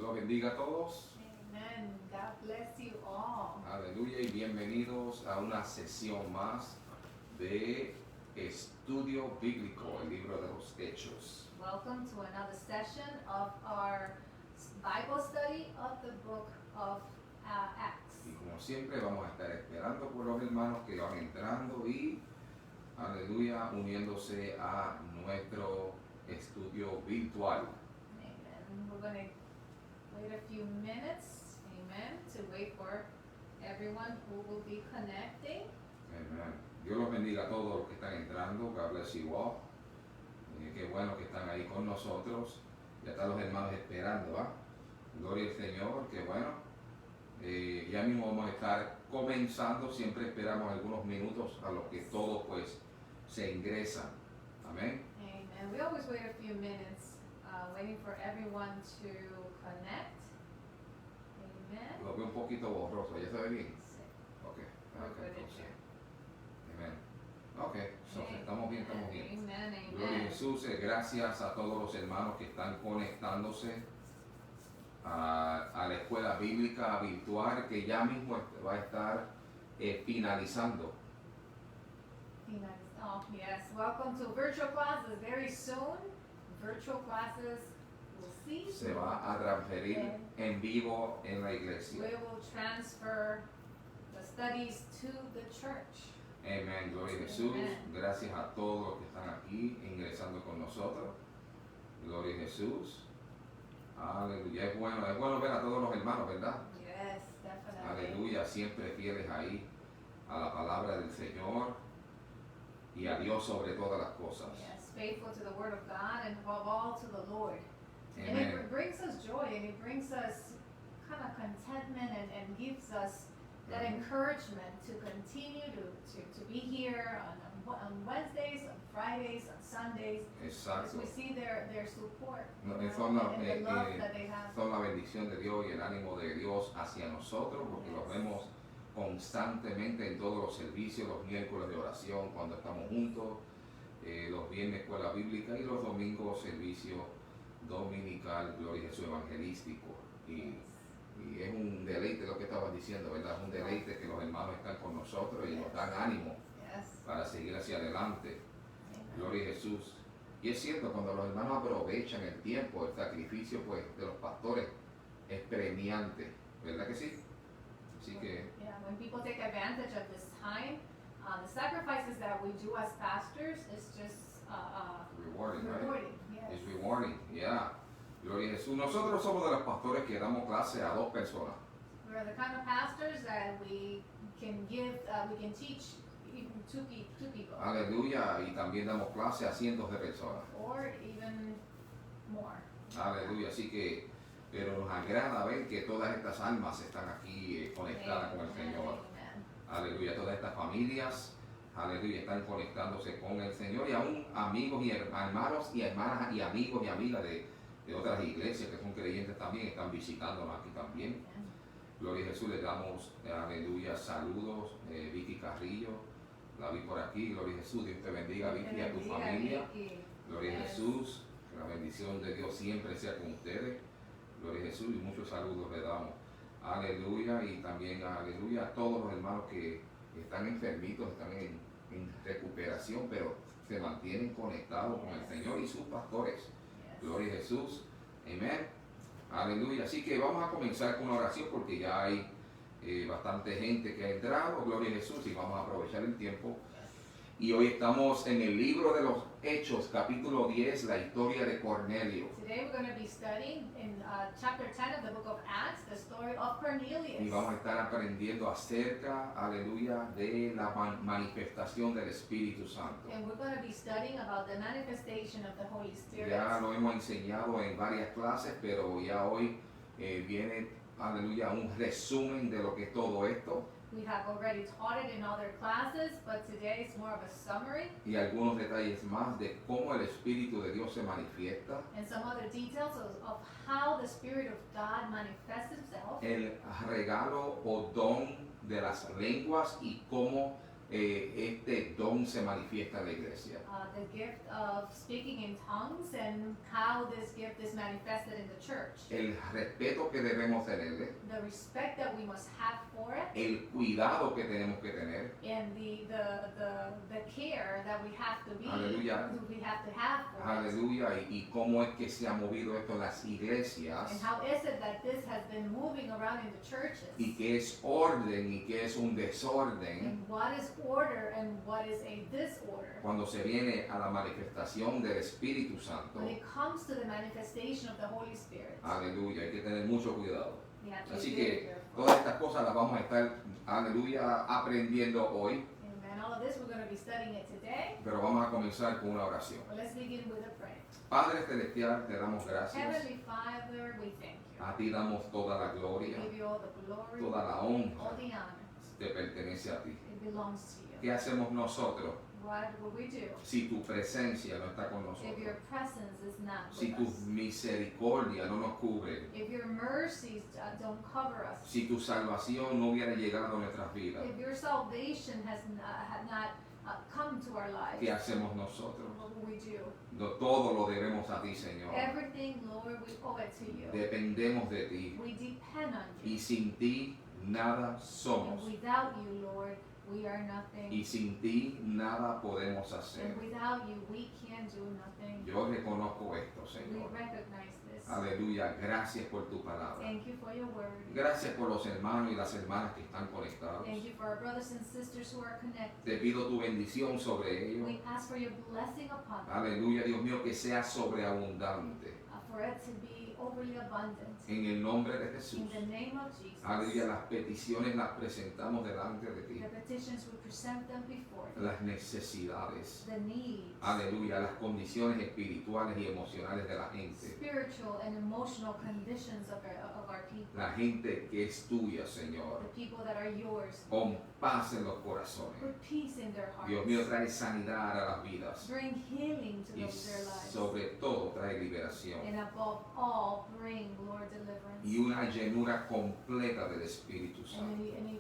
los bendiga a todos. Amen. God bless you all. Aleluya y bienvenidos a una sesión más de Estudio Bíblico, el libro de los Hechos. Welcome to another session of our Bible study of the book of Acts. Y como siempre vamos a estar esperando por los hermanos que van entrando y, aleluya, uniéndose a nuestro estudio virtual. Amen. We're going to wait a few minutes, amen, to wait for everyone who will be connecting. Amen. Dios los bendiga a todos los que están entrando. God bless you all. Qué bueno que están ahí con nosotros. Ya están los hermanos esperando, ¿ah? Gloria al Señor, qué bueno. Ya mismo vamos a estar comenzando. Siempre esperamos algunos minutos a los que todos pues se ingresan. Amén. Amen. We always wait a few minutes, waiting for everyone to connect. Amen. Lo veo un poquito borroso. ¿Ya se ve bien? Sí. Ok. We're Ok, good in entonces. here. Amén. Ok, so, estamos bien, estamos bien. Amen, Gloria a amen. Jesús, gracias a todos los hermanos que están conectándose a la escuela bíblica virtual que ya mismo va a estar finalizando. Oh, yes. Welcome to virtual classes very soon. Virtual classes will cease. Se va a transferir en vivo en la We iglesia. will transfer the studies to the church. Amén, gloria a Jesús. Amen. Gracias a todos los que están aquí ingresando con nosotros. Gloria a Jesús. Aleluya. Es bueno ver a todos los hermanos, ¿verdad? Yes, definitely. Aleluya, siempre fieles ahí a la palabra del Señor y a Dios sobre todas las cosas. Yes, faithful to the word of God and above all to the Lord. And Amen. it brings us joy and it brings us kind of contentment and gives us that Mhm. encouragement to continue to be here on Wednesdays, on Fridays, on Sundays. As Exacto. we see their support, No, you son know, la, and the love that they have. son la bendición de Dios y el ánimo de Dios hacia nosotros, porque los Yes. vemos constantemente en todos los servicios, los miércoles de oración cuando estamos juntos, los viernes escuela bíblica y los domingos servicio dominical, gloria a Jesús evangelístico. Y es un deleite lo que estabas diciendo, ¿verdad? Es un deleite que los hermanos están con nosotros y nos dan ánimo Yes. para seguir hacia adelante. Amen. Gloria a Jesús. Y es cierto, cuando los hermanos aprovechan el tiempo, el sacrificio pues de los pastores es premiante, ¿verdad que sí? Así que, Yeah, when people take advantage of this time, the sacrifices that we do as pastors is just rewarding, right? rewarding. Yes. It's rewarding, yeah. Gloria a Jesús. Nosotros somos de los pastores que damos clase a 2 personas. We're the kind of pastors that we can teach even two people, Aleluya. Y también damos clase a cientos de personas. or even more. Aleluya. Así que, pero nos agrada ver que todas estas almas están aquí conectadas con el Amen, Señor. amen. Aleluya, todas estas familias, aleluya, están conectándose con el Señor y aún amigos y hermanos y hermanas y amigos y amigas de otras iglesias que son creyentes también están visitándonos aquí también. Amen. Gloria a Jesús, le damos, aleluya, saludos, Vicky Carrillo, la vi por aquí, gloria a Jesús, Dios te bendiga, Vicky, y a tu Bendiga, familia. Vicky. Gloria a Yes. Jesús, que la bendición de Dios siempre sea con ustedes. Gloria a Jesús y muchos saludos le damos. Aleluya y también aleluya a todos los hermanos que están enfermitos, están en recuperación, pero se mantienen conectados con el Señor y sus pastores. Yes. Gloria a Jesús. Amén. Aleluya. Así que vamos a comenzar con una oración porque ya hay bastante gente que ha entrado. Gloria a Jesús y vamos a aprovechar el tiempo. Y hoy estamos en el libro de los Hechos, capítulo 10, la historia de Cornelio. Today we're going to be studying in chapter 10 of the book of Acts, the story of Cornelius. Y vamos a estar aprendiendo acerca, aleluya, de la manifestación del Espíritu Santo. And we're going to be studying about the manifestation of the Holy Spirit. Ya lo hemos enseñado en varias clases, pero ya hoy viene, aleluya, un resumen de lo que es todo esto We have already taught it in other classes, but today it's more of a summary y algunos detalles más de cómo el Espíritu de Dios se manifiesta, and some other details of how the Spirit of God manifests Himself, el regalo o don de las lenguas y cómo este don se manifiesta en la iglesia. The gift of speaking in tongues and how this gift is manifested in the church. El respeto que debemos tenerle, The respect that we must have for it, el cuidado que tenemos que tener, and the care that we have to be, Aleluya. we have to have for it. aleluya, y cómo es que se ha movido esto en las iglesias, And how is it that this has been moving around in the churches? y que es orden y que es un desorden And what is order and what is a disorder? cuando se viene a la manifestación del Espíritu Santo. When it comes to the manifestation of the Holy Spirit, Aleluya, hay que tener mucho cuidado. we have to Así be very que careful. todas estas cosas las vamos a estar, aleluya, aprendiendo hoy, Amen. All of this, we're going to be studying it today. pero vamos a comenzar con una oración. But let's begin with a prayer. Padre Celestial, te damos gracias. Heavenly Father, we thank you. A ti damos toda la gloria, We give you all the glory, toda la all honra, the honor. te pertenece a ti. It belongs to you. ¿Qué hacemos nosotros What will we do si tu presencia no está con if nosotros? your presence is not Si with tu us? misericordia no nos cubre, If your mercies don't cover us? si tu salvación no hubiera llegado a nuestras vidas, If your salvation has not come to our lives? ¿qué hacemos nosotros? What will we do? Todo lo debemos a ti, Señor. Everything, Lord, we owe it to you. Dependemos de ti We depend on y you. sin ti nada And somos without you, Lord, we are nothing. y sin ti nada podemos hacer. And without you, we can do nothing. Yo reconozco esto, We Señor. recognize this. Aleluya, gracias por tu palabra. Thank you for your word. Gracias por los hermanos y las hermanas que están conectados. Thank you for our brothers and sisters who are connected. Te pido tu bendición sobre ellos. We ask for your blessing upon them, Aleluya, Dios mío, que sea sobreabundante. for it to be overly abundant. En el nombre de In Jesús. the name of Jesus, Aleluya, las peticiones las presentamos delante de ti. the petitions, we present them before you. Las necesidades. The needs, Aleluya, las condiciones espirituales y emocionales de la gente. spiritual and emotional conditions of our people. La gente que es tuya, Señor. The people that are yours. Con paz en los corazones. Put peace in their hearts. Dios mío, trae sanidad a las vidas. Bring healing to Y their lives. sobre todo trae liberación. And above all, bring, Lord, deliverance. Y una llenura completa del Espíritu Santo. And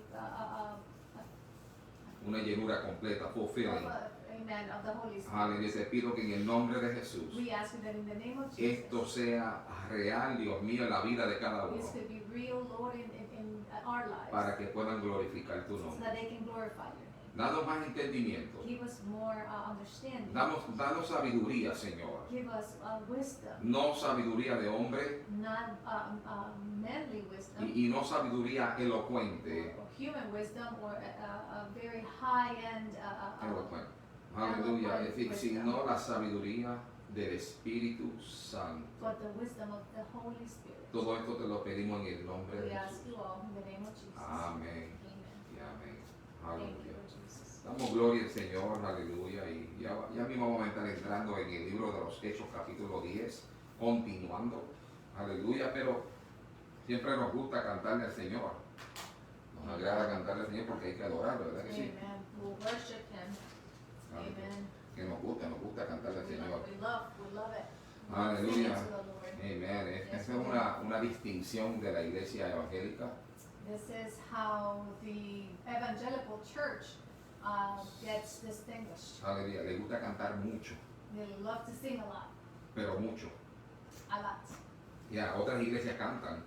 Una llenura completa, fulfilling. amen, of the Holy Spirit. Aleluya, te pido que en el nombre de Jesús We ask you that in the name of Jesus, esto sea real, Dios mío, en la vida de cada this uno, could be real, Lord, in our lives, para que puedan glorificar tu so nombre. that they can glorify your name. Danos más entendimiento. Give us more understanding. Danos sabiduría, Señor. Give us wisdom, No sabiduría de hombre not manly wisdom, y no sabiduría elocuente. or human wisdom, or a very high-end Elocuente. Aleluya. Es decir, sino la sabiduría del Espíritu Santo. but the wisdom of the Holy Spirit. Todo esto te lo pedimos en el nombre We de ask Jesús. you all in the name of Jesus. Amén Amen. y amén. Thank you, Aleluya. Lord Jesus. Damos gloria al Señor, aleluya. Y ya mismo vamos a estar entrando en el libro de los Hechos, capítulo 10, continuando. Aleluya, pero siempre nos gusta cantarle al Señor. Nos agrada cantarle al Señor porque hay que adorarlo, ¿verdad que sí? Amen. We'll worship Him. Aleluya. Amen. Que nos gusta cantarle al Señor. We love it. Aleluya. Sing it to the Lord. Amén. Yes, Esta es una distinción de la iglesia evangélica. This is how the evangelical church gets distinguished. Aleluya. Le gusta cantar mucho, They love to sing a lot. pero mucho. A lot. Ya, otras iglesias cantan,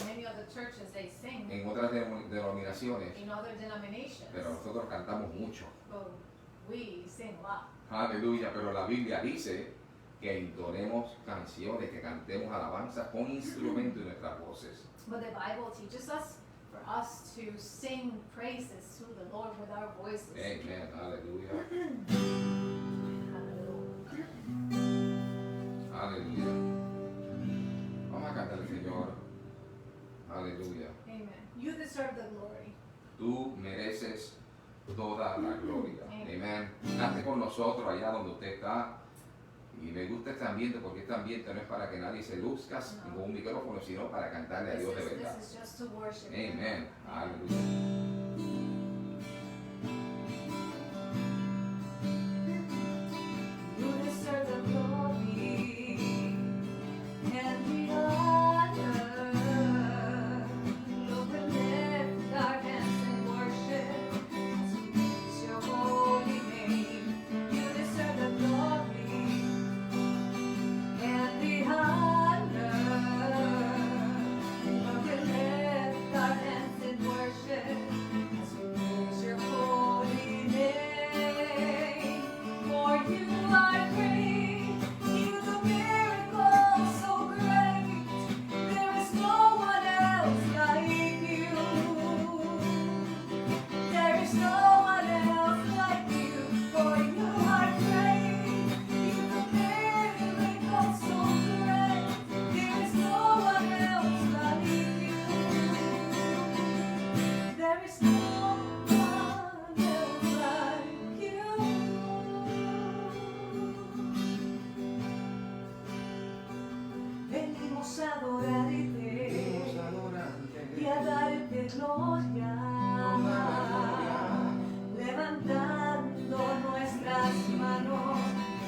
Many other churches, they sing en otras denominaciones, in other denominations. pero nosotros cantamos mucho. But we sing a lot. Aleluya, pero la Biblia dice que entonemos canciones, que cantemos alabanza con instrumentos y nuestras voces. But the Bible teaches us for us to sing praises to the Lord with our voices. Amén, aleluya, Hallelujah. aleluya. Vamos a cantar al Señor. Aleluya. Amen. You deserve the glory. Tú mereces toda la gloria. Amén. Amén. Cante con nosotros allá donde usted está. Y me gusta este ambiente porque este ambiente no es para que nadie se luzca No. con un micrófono, sino para cantarle a Dios de verdad. This is just to worship Him. Amén. Aleluya. You deserve the glory and the honor. Lord, we lift our hands in worship as we praise a adorarte y a darte gloria, levantando nuestras manos,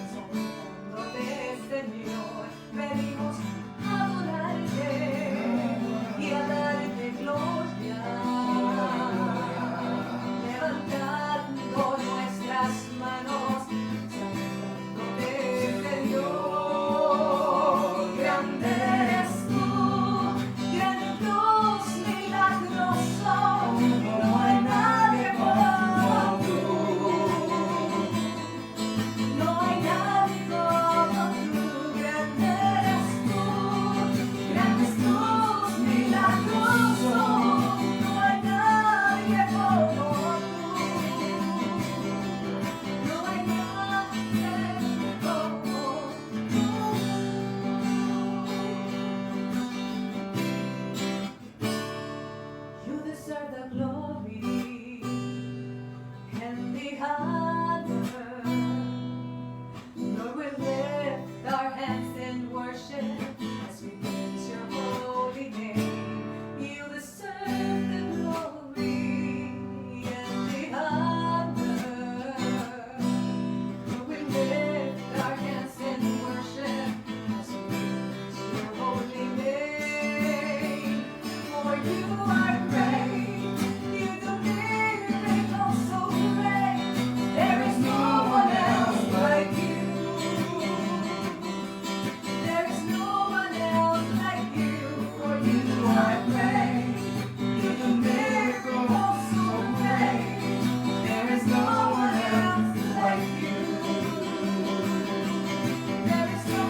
exaltándote, Señor, venimos a adorarte y a darte gloria, levantando nuestras manos, exaltándote, Señor, grande eres tú, grande Dios milagroso, no hay nadie como tú, no hay nadie como tú, grande eres tú, grande Dios milagroso, no hay nadie como tú, no hay nadie como tú. You deserve the glory and the honor. Lord, we lift our hands in worship as we praise your holy name. You deserve the glory and the honor. Lord, we lift our hands in worship as we praise your holy name. For you are great, you do miracles so great. There is no one else like you. There is no one else like you. For you are great, you do miracles so great. There is no one else like you. There is no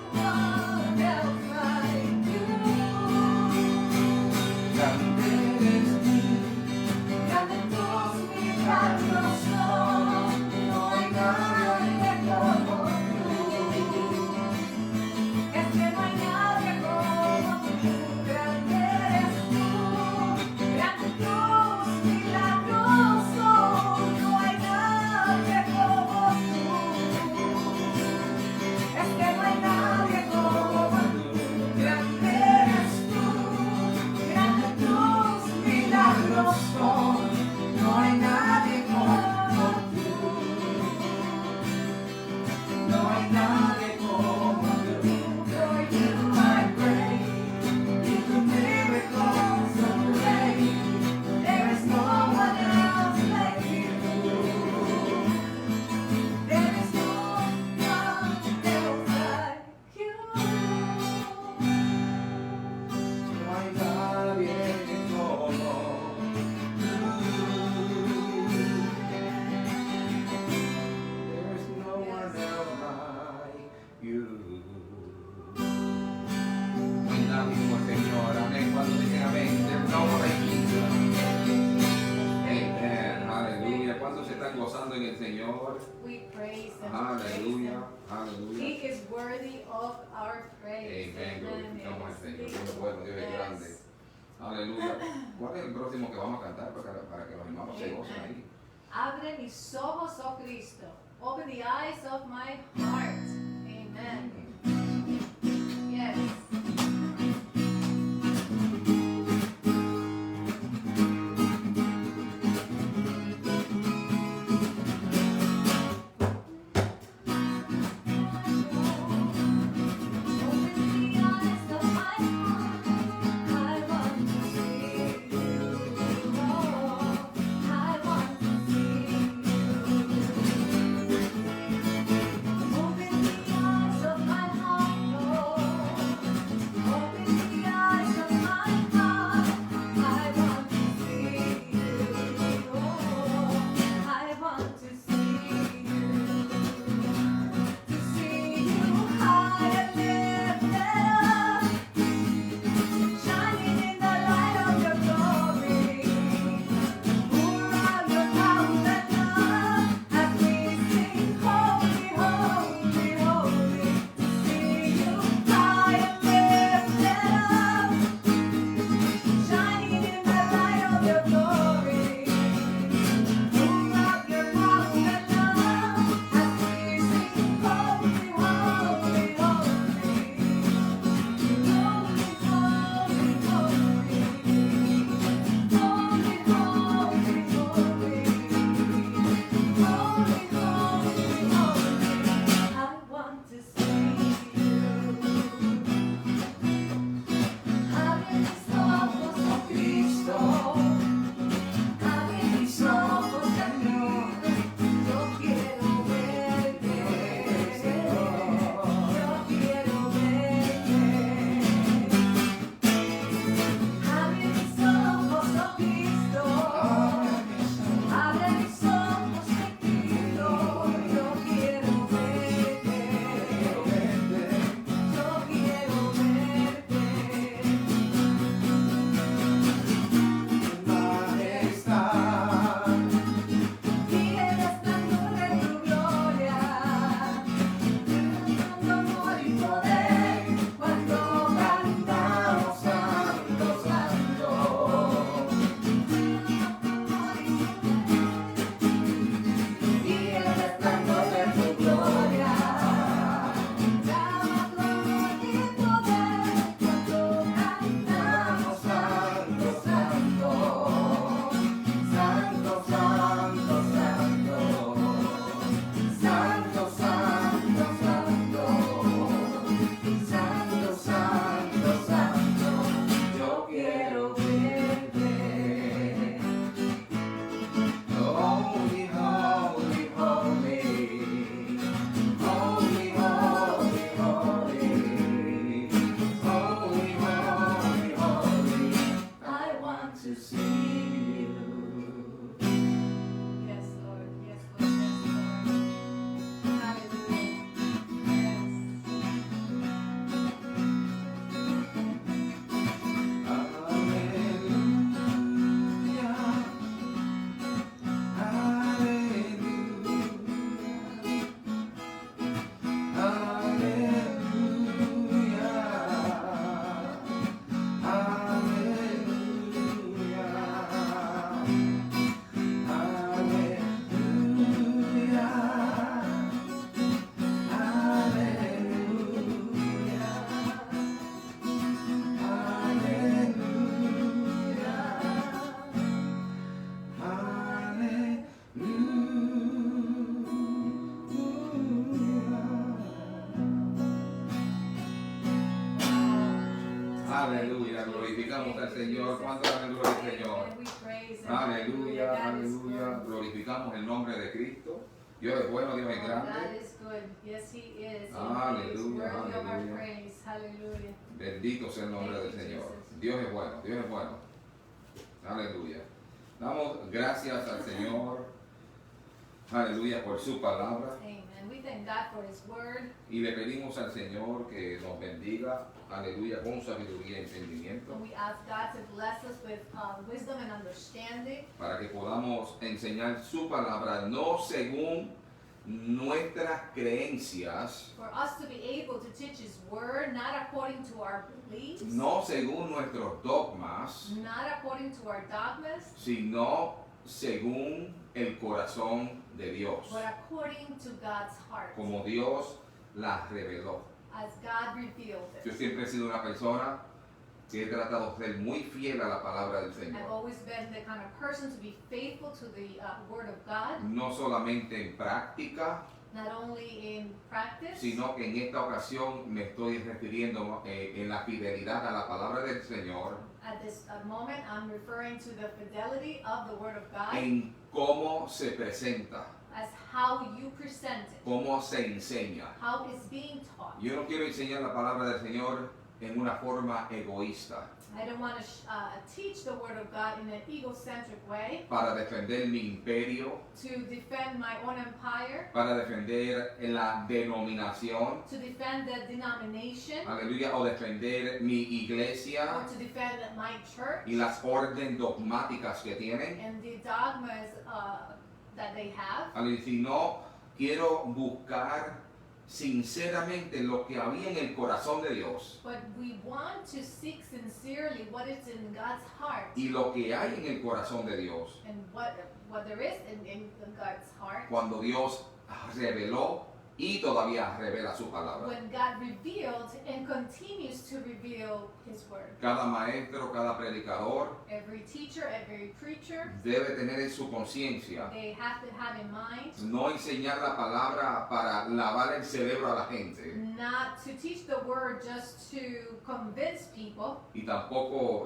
one else like you. Grande Dios milagroso, no hay nadie como tú. Es que no hay nadie como tú. Grande eres tú, grande Dios milagroso, no hay nadie como tú. Es que no hay nadie como tú. Grande eres tú, grande Dios milagroso, no hay nadie como tú. No hay nadie como tú. For you are great, you do miracles so great. There is no one else like you. There is no one else like you. No hay nadie como tú. There's no one else like you. No hay nadie como el Señor. Amén. Cuando dicen amén, there's no one like Jesus. Amen. Aleluya. ¿Cuántos se están gozando en el Señor? We praise Him. Aleluya. He Aleluya. is worthy of our praise. Amen. Glorificamos al Señor. Dios es bueno, Dios es grande. Yes. Aleluya. ¿Cuál es el próximo que vamos a cantar para que los hermanos se gocen ahí? Abre mis ojos, oh Cristo. Open the eyes of my heart. Amen. Yes. Open the eyes of my Aleluya, glorificamos al Señor. ¿Cuánto dan gloria al Señor? And we praise Him. Aleluya, God is aleluya. good. Glorificamos el nombre de Cristo. Dios es bueno, Dios es God grande. is good. Yes, He is. He is Aleluya, worthy of our aleluya. praise. Hallelujah. Bendito sea el nombre Thank del you, Señor. Jesus. Dios es bueno, Dios es bueno. Aleluya. Damos gracias al Señor. Aleluya por su palabra. Amen. We thank God for His word. Y le pedimos al Señor que nos bendiga. Aleluya, con sabiduría y entendimiento. And we ask God to bless us with wisdom and understanding, Para que podamos enseñar su palabra no según nuestras creencias, for us to be able to teach His word, not according to our beliefs, no según nuestros dogmas, not according to our dogmas, sino según el corazón de Dios, but according to God's heart, como Dios las reveló. as God revealed Yo it. siempre he sido una persona que he tratado de ser muy fiel a la palabra del I've Señor, always been the kind of person to be faithful to the word of God, no solamente en práctica, not only in practice, sino que en esta ocasión me estoy refiriendo en la fidelidad a la palabra del Señor, at this moment I'm referring to the fidelity of the word of God en cómo se presenta, as how you present it, cómo se enseña. how it's being taught. Yo no quiero enseñar la palabra del Señor en una forma egoísta, I don't want to teach the word of God in an egocentric way, para defender mi imperio, to defend my own empire, para defender la denominación, to defend the denomination, aleluya, o defender mi iglesia or to defend my church y las órdenes dogmáticas que tienen, and the dogmas that they have. aleluya, sino quiero buscar sinceramente lo que había en el corazón de Dios But we want to seek sincerely what is in God's heart y lo que hay en el corazón de Dios and what there is in God's heart cuando Dios reveló y todavía revela su palabra. when God revealed and continues to reveal His word. Cada maestro, cada predicador Every teacher, every preacher, debe tener en su conciencia they have to have in mind no enseñar la palabra para lavar el cerebro a la gente not to teach the word just to convince people, y tampoco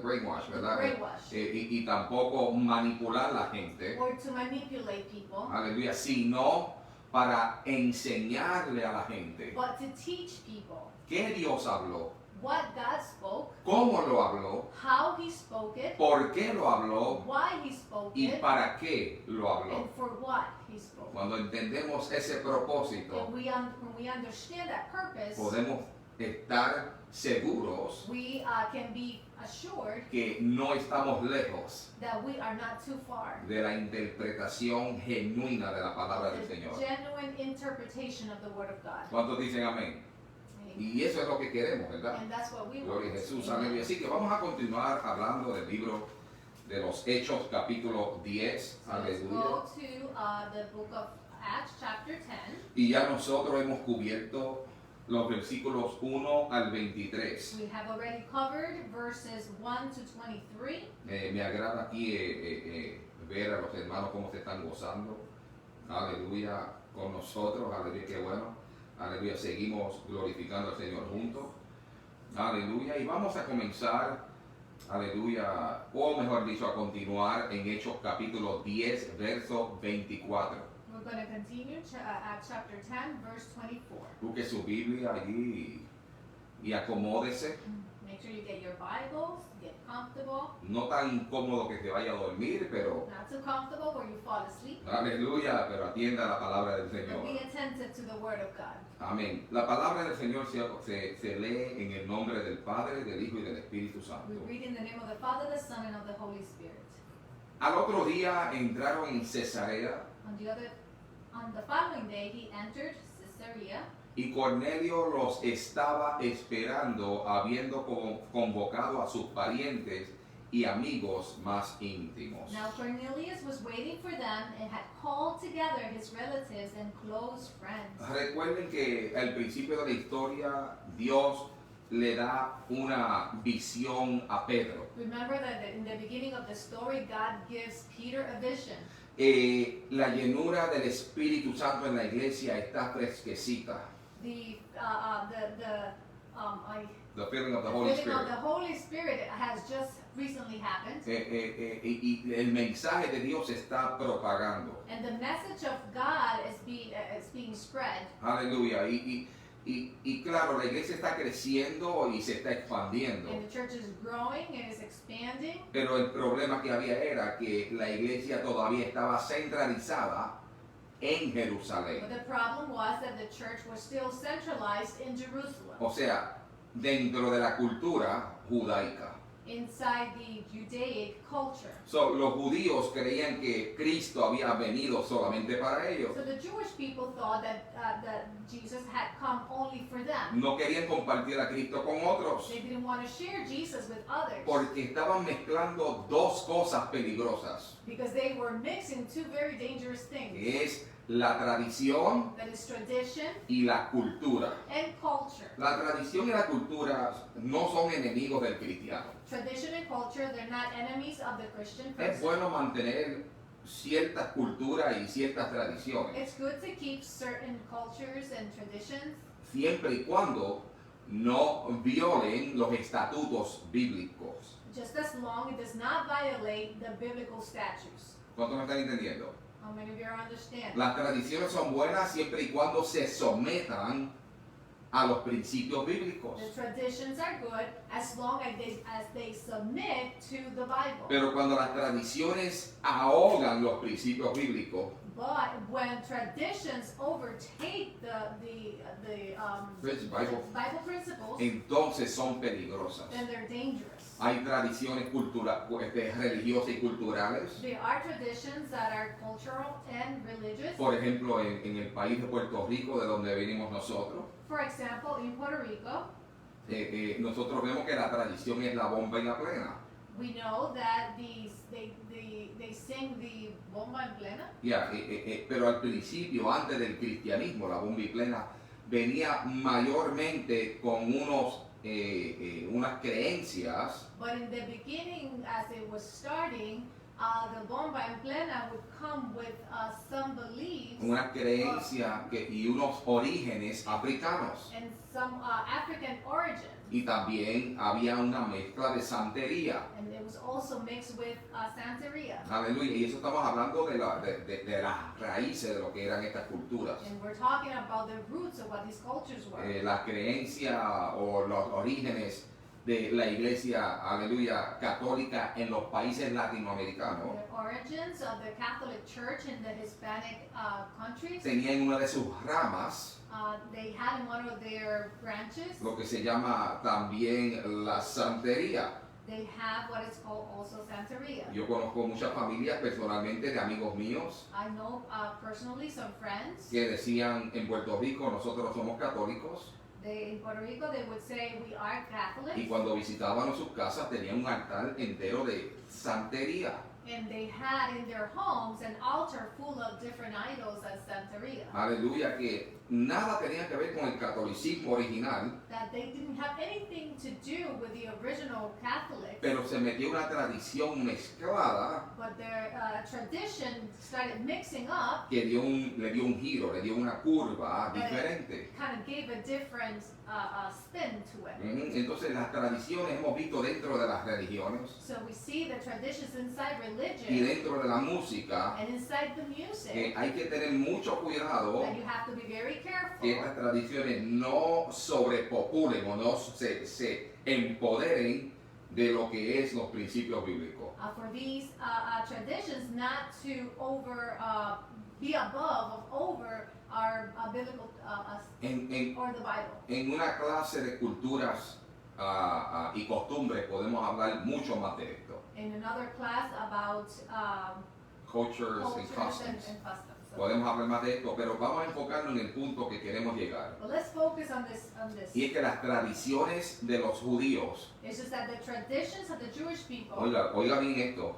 brainwash, ¿verdad? brainwash, Y tampoco manipular a la gente, or to manipulate people, aleluya, sino para enseñarle a la gente but to teach people qué Dios habló, what God spoke, cómo lo habló, how He spoke it, por qué lo habló why He spoke y it, para qué lo habló. and for what He spoke. Cuando entendemos ese propósito, And when we understand that purpose, podemos estar seguros we can be assured que no estamos lejos that we are not too far. de la interpretación genuina de la palabra del The Señor. genuine interpretation of the Word of God. ¿Cuántos dicen amén? Amen. Y eso es lo que queremos, ¿verdad? And that's what we want. Gloria a Jesús, Amen. aleluya. Así que vamos a continuar hablando del libro de los Hechos, capítulo 10, So let's aleluya. go to the book of Acts, chapter 10. Y ya nosotros hemos cubierto los versículos 1 al 23. We have already covered verses 1 to 23. Me agrada aquí ver a los hermanos cómo se están gozando, aleluya, con nosotros, aleluya, qué bueno, aleluya, seguimos glorificando al Señor juntos, aleluya, y vamos a comenzar, aleluya, o mejor dicho, a continuar en Hechos capítulo 10, verso 24. We're going to continue at chapter 10, verse 24. Busque su Biblia allí y acomódese, Make sure you get your Bibles, get comfortable. no tan cómodo que se vaya a dormir, pero, Not too comfortable where you fall asleep. aleluya, pero atienda la palabra del But Señor. be attentive to the Word of God. Amén. La palabra del Señor se lee en el nombre del Padre, del Hijo y del Espíritu Santo. We read in the name of the Father, the Son, and of the Holy Spirit. Al otro día entraron en Cesarea On the following day, he entered Caesarea, y Cornelio los estaba esperando, habiendo convocado a sus parientes y amigos más íntimos. Now Cornelius was waiting for them and had called together his relatives and close friends. Recuerden que al principio de la historia Dios le da una visión a Pedro. Remember that in the beginning of the story, God gives Peter a vision. La llenura del Espíritu Santo en la iglesia está fresquecita. The the filling of the The Holy filling of the Spirit. Holy Spirit has just recently happened. Y el mensaje de Dios se está propagando. And the message of God is being spread. Aleluya. Y claro, la iglesia está creciendo y se está expandiendo. And the church is growing and is expanding. Pero el problema que había era que la iglesia todavía estaba centralizada en Jerusalén. But the problem was that the church was still centralized in Jerusalem, O sea, dentro de la cultura judaica. inside the Judaic culture. So, los judíos creían que Cristo había venido solamente para ellos. So the Jewish people thought that Jesus had come only for them. No querían compartir a Cristo con otros They didn't want to share Jesus with others porque estaban mezclando dos cosas peligrosas. because they were mixing two very dangerous things. Que es la tradición That is tradition y la cultura. and culture. La tradición y la cultura no son enemigos del cristiano. Tradition and culture, they're not enemies of the Christian Es person. bueno mantener ciertas culturas y ciertas tradiciones, It's good to keep certain cultures and traditions siempre y cuando no violen los estatutos bíblicos. just as long it does not violate the biblical statutes. ¿Cuántos me están entendiendo? How many of you understand? Las tradiciones son buenas siempre y cuando se sometan a los principios bíblicos. The traditions are good as long as they submit to the Bible. Pero cuando las tradiciones ahogan los principios bíblicos, But when traditions overtake the Bible, Bible principles, entonces son peligrosas. then they're dangerous. Hay tradiciones religiosas y culturales. There are traditions that are cultural and religious. Por ejemplo, en el país de Puerto Rico, de donde venimos nosotros, For example, in Puerto Rico, nosotros vemos que la tradición es la bomba y la plena. we know that they sing the bomba en plena. Pero al principio, antes del cristianismo, la bomba y plena venía mayormente con unas creencias But in the beginning, as it was starting, the bomba en plena would come with some beliefs y unos orígenes africanos. and some African origin. Y también había una mezcla de santería. And it was also mixed with Santeria. Aleluya. Y eso estamos hablando de las raíces de lo que eran estas culturas. And we're talking about the roots of what these cultures were. La creencia o los orígenes de la iglesia, aleluya, católica en los países latinoamericanos. The origins of the Catholic Church in the Hispanic countries, Tenían una de sus ramas they had in one of their branches, lo que se llama también la santería. they have what is called also Santeria. Yo conozco muchas familias personalmente de amigos míos I know personally some friends, que decían en Puerto Rico nosotros somos católicos in Puerto Rico they would say we are y Catholics, cuando visitaban sus casas tenían un altar entero de santería. and they had in their homes an altar full of different idols as Santeria. Aleluya, que nada tenía que ver con el catolicismo original, That they didn't have anything to do with the original Catholics, pero se metió una tradición mezclada but their tradition started mixing up, que le dio un giro, le dio una curva diferente. kind of gave a different spin to it. Entonces las tradiciones hemos visto dentro de las religiones So we see the traditions inside y religion dentro de la música and inside the music, hay que tener mucho cuidado and you have to be very que careful estas tradiciones no sobrepopulen o no se empoderen de lo que es los principios bíblicos. for these traditions not to be above or over our biblical or the Bible. En una clase de culturas y costumbres podemos hablar mucho más de esto. In another class about Cultures and cultures customs. and customs. So, Podemos hablar más de esto, pero vamos a enfocarnos en el punto que queremos llegar. well, let's focus on this. Y es que las tradiciones de los judíos, It's just that the traditions of the Jewish people, oiga bien esto,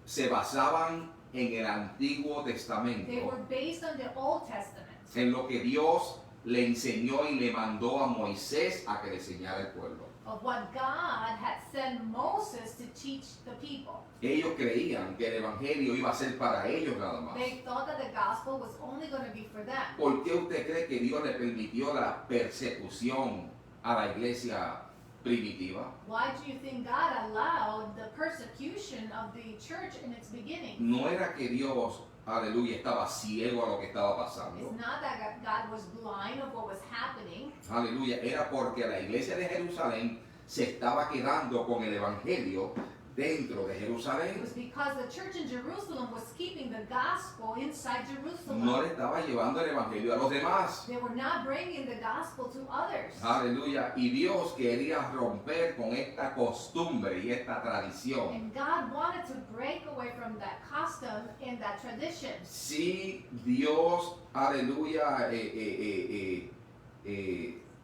se basaban en el Antiguo they Testamento, were based on the Old Testament, en lo que Dios le enseñó y le mandó a Moisés a que le enseñara al pueblo. of what God had sent Moses to teach the people. Ellos creían que el Evangelio iba a ser para ellos nada más. They thought that the gospel was only going to be for them. ¿Por qué usted cree que Dios le permitió la persecución a la iglesia primitiva Why do you think God allowed the persecution of the church in its beginning? no era que Dios, aleluya, estaba ciego a lo que estaba It's pasando. not that God was blind of what was happening. Aleluya, era porque la iglesia de Jerusalén se estaba quedando con el evangelio dentro de It Jerusalén. was because the church in Jerusalem was keeping the gospel inside Jerusalem. No le estaba llevando el evangelio a los demás. They were not bringing the gospel to others. Aleluya. Y Dios quería romper con esta costumbre y esta tradición. And God wanted to break away from that custom and that tradition. Si Dios, aleluya,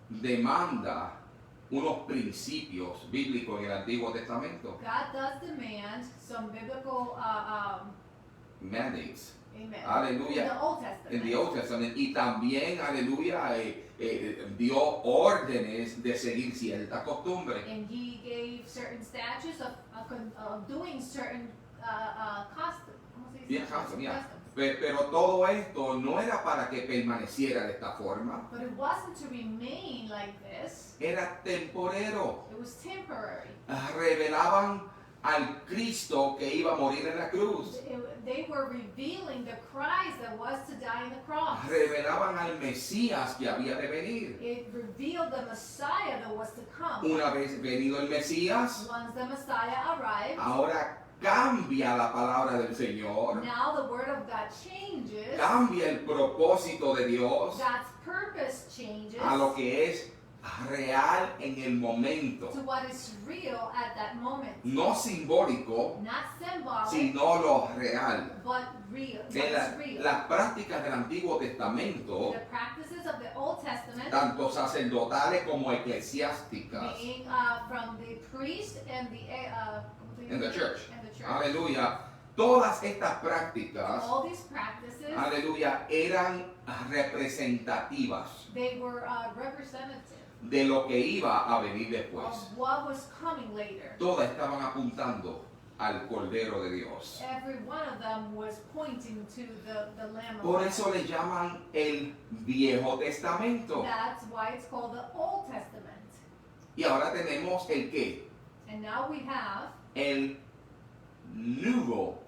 demanda unos principios bíblicos en el Antiguo Testamento, God does demand some biblical, mandates, amen. Hallelujah. In the Old Testament. en el Old Testament, y también, aleluya, dio órdenes de seguir ciertas costumbres. And he gave certain statutes of doing certain customs. ¿Cómo se dice? Yeah, custom, yeah. Customs. Pero todo esto no era para que permaneciera de esta forma, But it wasn't to remain like this. era temporero. It was temporary. Revelaban al Cristo que iba a morir en la cruz. They were revealing the Christ that was to die on the cross. Revelaban al Mesías que había de venir. It revealed the Messiah that was to come. Una vez venido el Mesías, Once the Messiah arrived, ahora cambia la palabra del Señor, now the word of God changes. cambia el propósito de Dios God's purpose changes a lo que es real en el momento. to what is real at that moment. No simbólico, Not symbolic, sino lo real. but real. What Que is real. las prácticas del Antiguo Testamento, The practices of the Old Testament, tanto sacerdotales como eclesiásticas, being from the priest and the in the church. And the church. Aleluya. Todas estas prácticas, All these practices, aleluya, eran representativas they were representative de lo que iba a venir después. of what was coming later. Todas estaban apuntando al Cordero de Dios. Every one of them was pointing to the Lamb of Por God. eso le llaman el Viejo Testamento. That's why it's called the Old Testament. Y ahora tenemos el qué? And now we have, El Nuevo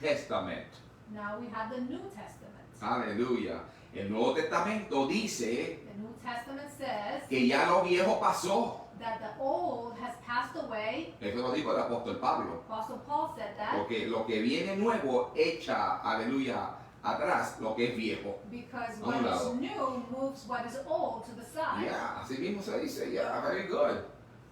Testamento. now we have the New Testament. Aleluya. El Nuevo Testamento dice The New Testament says que ya lo viejo pasó. that the old has passed away. Eso lo dijo el apóstol Pablo. Apostle Paul said that Porque lo que viene nuevo echa, aleluya, atrás lo que es viejo. because A un what is lado. new moves what is old to the side. Ya, así mismo se dice, ya, very good.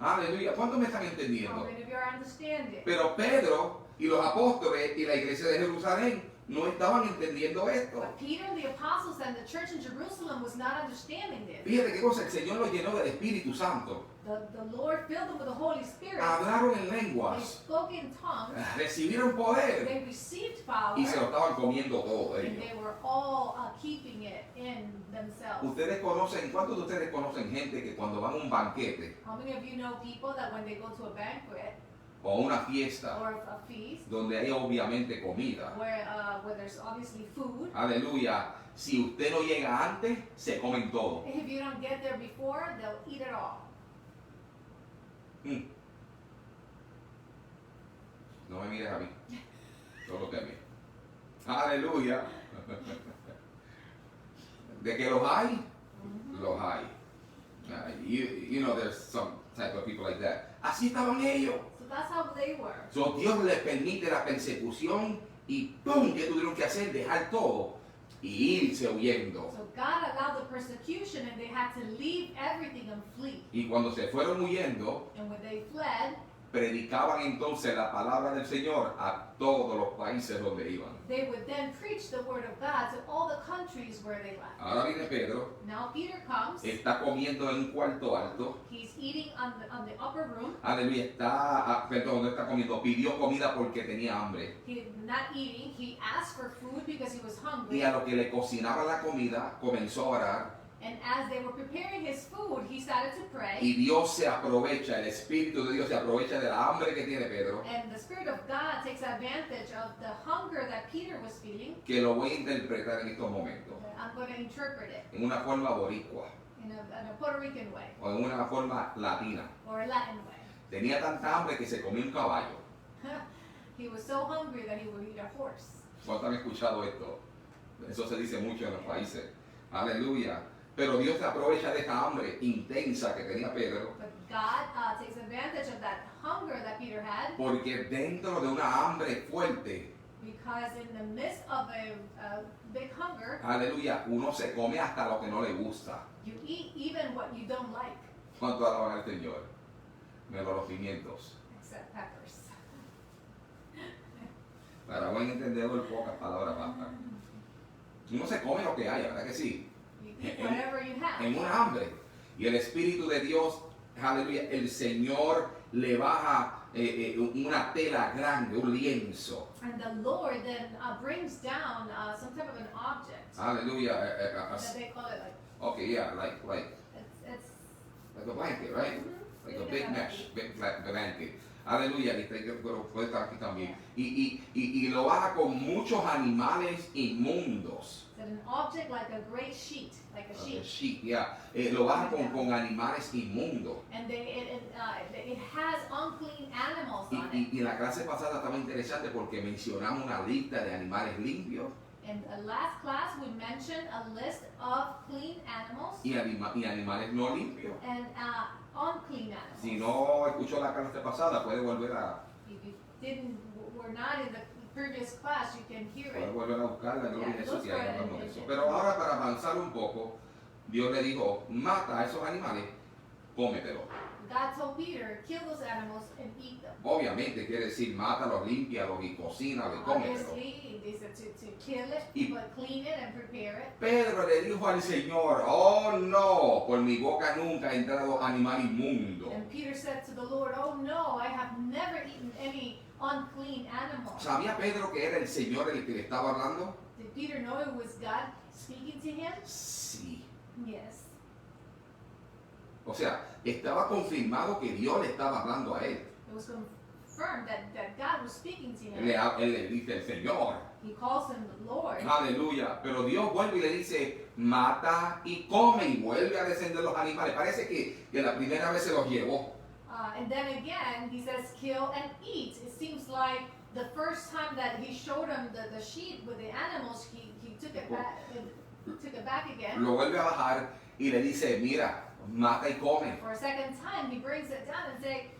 Aleluya. ¿Cuántos me están How entendiendo? many of you are understanding? Pero Pedro y los apóstoles y la iglesia de Jerusalén no estaban entendiendo esto. But Peter and the apostles and the church in Jerusalem was not understanding this. Fíjate qué cosa, el Señor los llenó del Espíritu Santo. The Lord filled them with the Holy Spirit. Hablaron en They lenguas, spoke in tongues. recibieron poder They received power. y se lo estaban comiendo todo And ellos. they were all keeping it in themselves. Ustedes conocen, ¿cuántos de ustedes conocen gente que cuando van a un banquete How many of you know people that when they go to a banquet o a una fiesta or a feast donde hay obviamente comida? where there's obviously food, Aleluya. Si usted no llega antes, se comen todo. if you don't get there before, they'll eat it all. No me mires a mí, solo que a mí. Aleluya. De que los hay, los hay. You know there's some type of people like that. Así estaban ellos. So that's how they were. So, Dios les permite la persecución y ¡pum! ¿Qué tuvieron que hacer? Dejar todo y irse huyendo. So God allowed the persecution and they had to leave everything and flee. Y cuando se fueron huyendo, And when they fled, predicaban entonces la palabra del Señor a todos los países donde iban. they would then preach the word of God to all the countries where they left. Ahora viene Pedro, Now Peter comes. está comiendo en un cuarto alto. He's eating on the upper room. Aleluya, perdón, no está comiendo, pidió comida porque tenía hambre. He not eating. He asked for food because he was Y hungry. a lo que le cocinaba la comida, comenzó a orar. And as they were preparing his food, he started to pray. Y Dios se aprovecha, el Espíritu de Dios se aprovecha de la hambre que tiene Pedro. And the Spirit of God takes advantage of the hunger that Peter was feeling. Que lo voy a interpretar en estos momentos. I'm going to interpret it en una forma boricua. in a Puerto Rican way o en una forma latina. or a Latin way. Tenía tanta hambre que se comió un caballo. He was so hungry that he would eat a horse. ¿Cuántos han escuchado esto? Eso se dice mucho en los países. Aleluya. Pero Dios se aprovecha de esta hambre intensa que tenía Pedro, But God takes advantage of that hunger that Peter had, porque dentro de una hambre fuerte, because in the midst of a big hunger, aleluya, uno se come hasta lo que no le gusta. you eat even what you don't like, ¿Cuánto alaban al Señor? Menos los pimientos. except peppers. Para buen entendedor, pocas palabras bastan. Uno se come lo que haya, ¿verdad que sí? You eat whatever you have. En una hambre. Y el Espíritu de Dios, aleluya, el Señor le baja una tela grande, un lienzo. And the Lord then brings down some type of an object Aleluya. that they call it like Okay, yeah, like it's a blanket, right? Mhm. Like a big mesh, big flat blanket. Aleluya, y puede estar aquí también. Y lo baja con muchos animales inmundos. It's an object like a great sheet, like a sheet. Sheep, yeah. Lo baja con animales inmundos. And it has unclean animals on it. Y la clase pasada estaba interesante porque mencionamos una lista de animales limpios In the last class, we mentioned a list of clean animals y animales no limpios. and unclean animals. Si no escuchó la clase pasada, puede volver a If you were not in the previous class, you can hear Puedes it. volver a buscarla, gloria a Yeah, Jesús, y ahí look for it hablamos de in- eso. Pero ahora, para avanzar un poco, Dios le dijo, mata a esos animales, cómetelo. God told Peter, kill those animals and eat them. Obviamente quiere decir, mátalos, límpialos y cocínalos y cómetelo. Obviously, they said to kill it, Y- but clean it and prepare it. Pedro le dijo al Señor, oh no, por mi boca nunca ha entrado animal inmundo. And Peter said to the Lord, oh no, I have never eaten any unclean animal. ¿Sabía Pedro que era el Señor el que le estaba hablando? Did Peter know it was God speaking to him? Sí. Yes. O sea, estaba confirmado que Dios le estaba hablando a él. It was confirmed that God was speaking to Él him. le dice, el Señor. He calls him the Lord. Aleluya. Pero Dios vuelve y le dice, mata y come, y vuelve a descender los animales. Parece que la primera vez se los llevó. And then again, he says, kill and eat. It seems like the first time that he showed him the sheep with the animals, he took it back again. Lo vuelve a bajar y le dice, mira, mata y come. For a second time, he brings it down and say,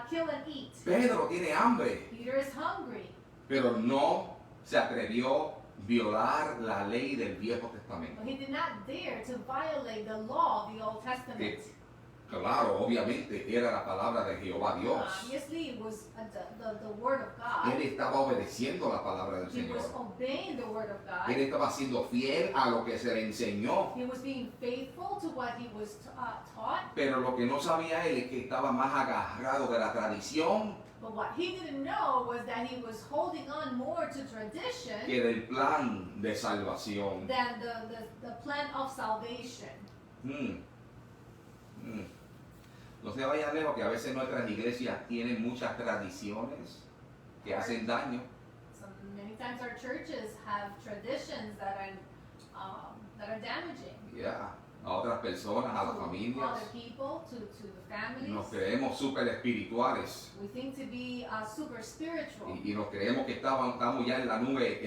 kill and eat. Pedro tiene hambre, Peter is hungry, pero no se atrevió a violar la ley del Viejo Testamento. but he did not dare to violate the law of the Old Testament. Claro, obviamente, era la palabra de Jehová Dios. Obviously, it was the word of God. Él estaba obedeciendo la palabra del He was Señor. obeying the word of God. Él estaba siendo fiel a lo que se le enseñó. He was being faithful to what he was taught. Pero lo que no sabía él es que estaba más agarrado de la tradición But what he didn't know was that he was holding on more to tradition que del plan de salvación. than the plan of salvation. No se vayan lejos que a veces nuestras iglesias tienen muchas tradiciones que hacen daño. So many times our churches have traditions that are damaging. Ya, a otras personas, a las to familias. other people, to the families. Nos creemos súper espirituales We think to be super spiritual. y nos creemos que estamos ya en la nube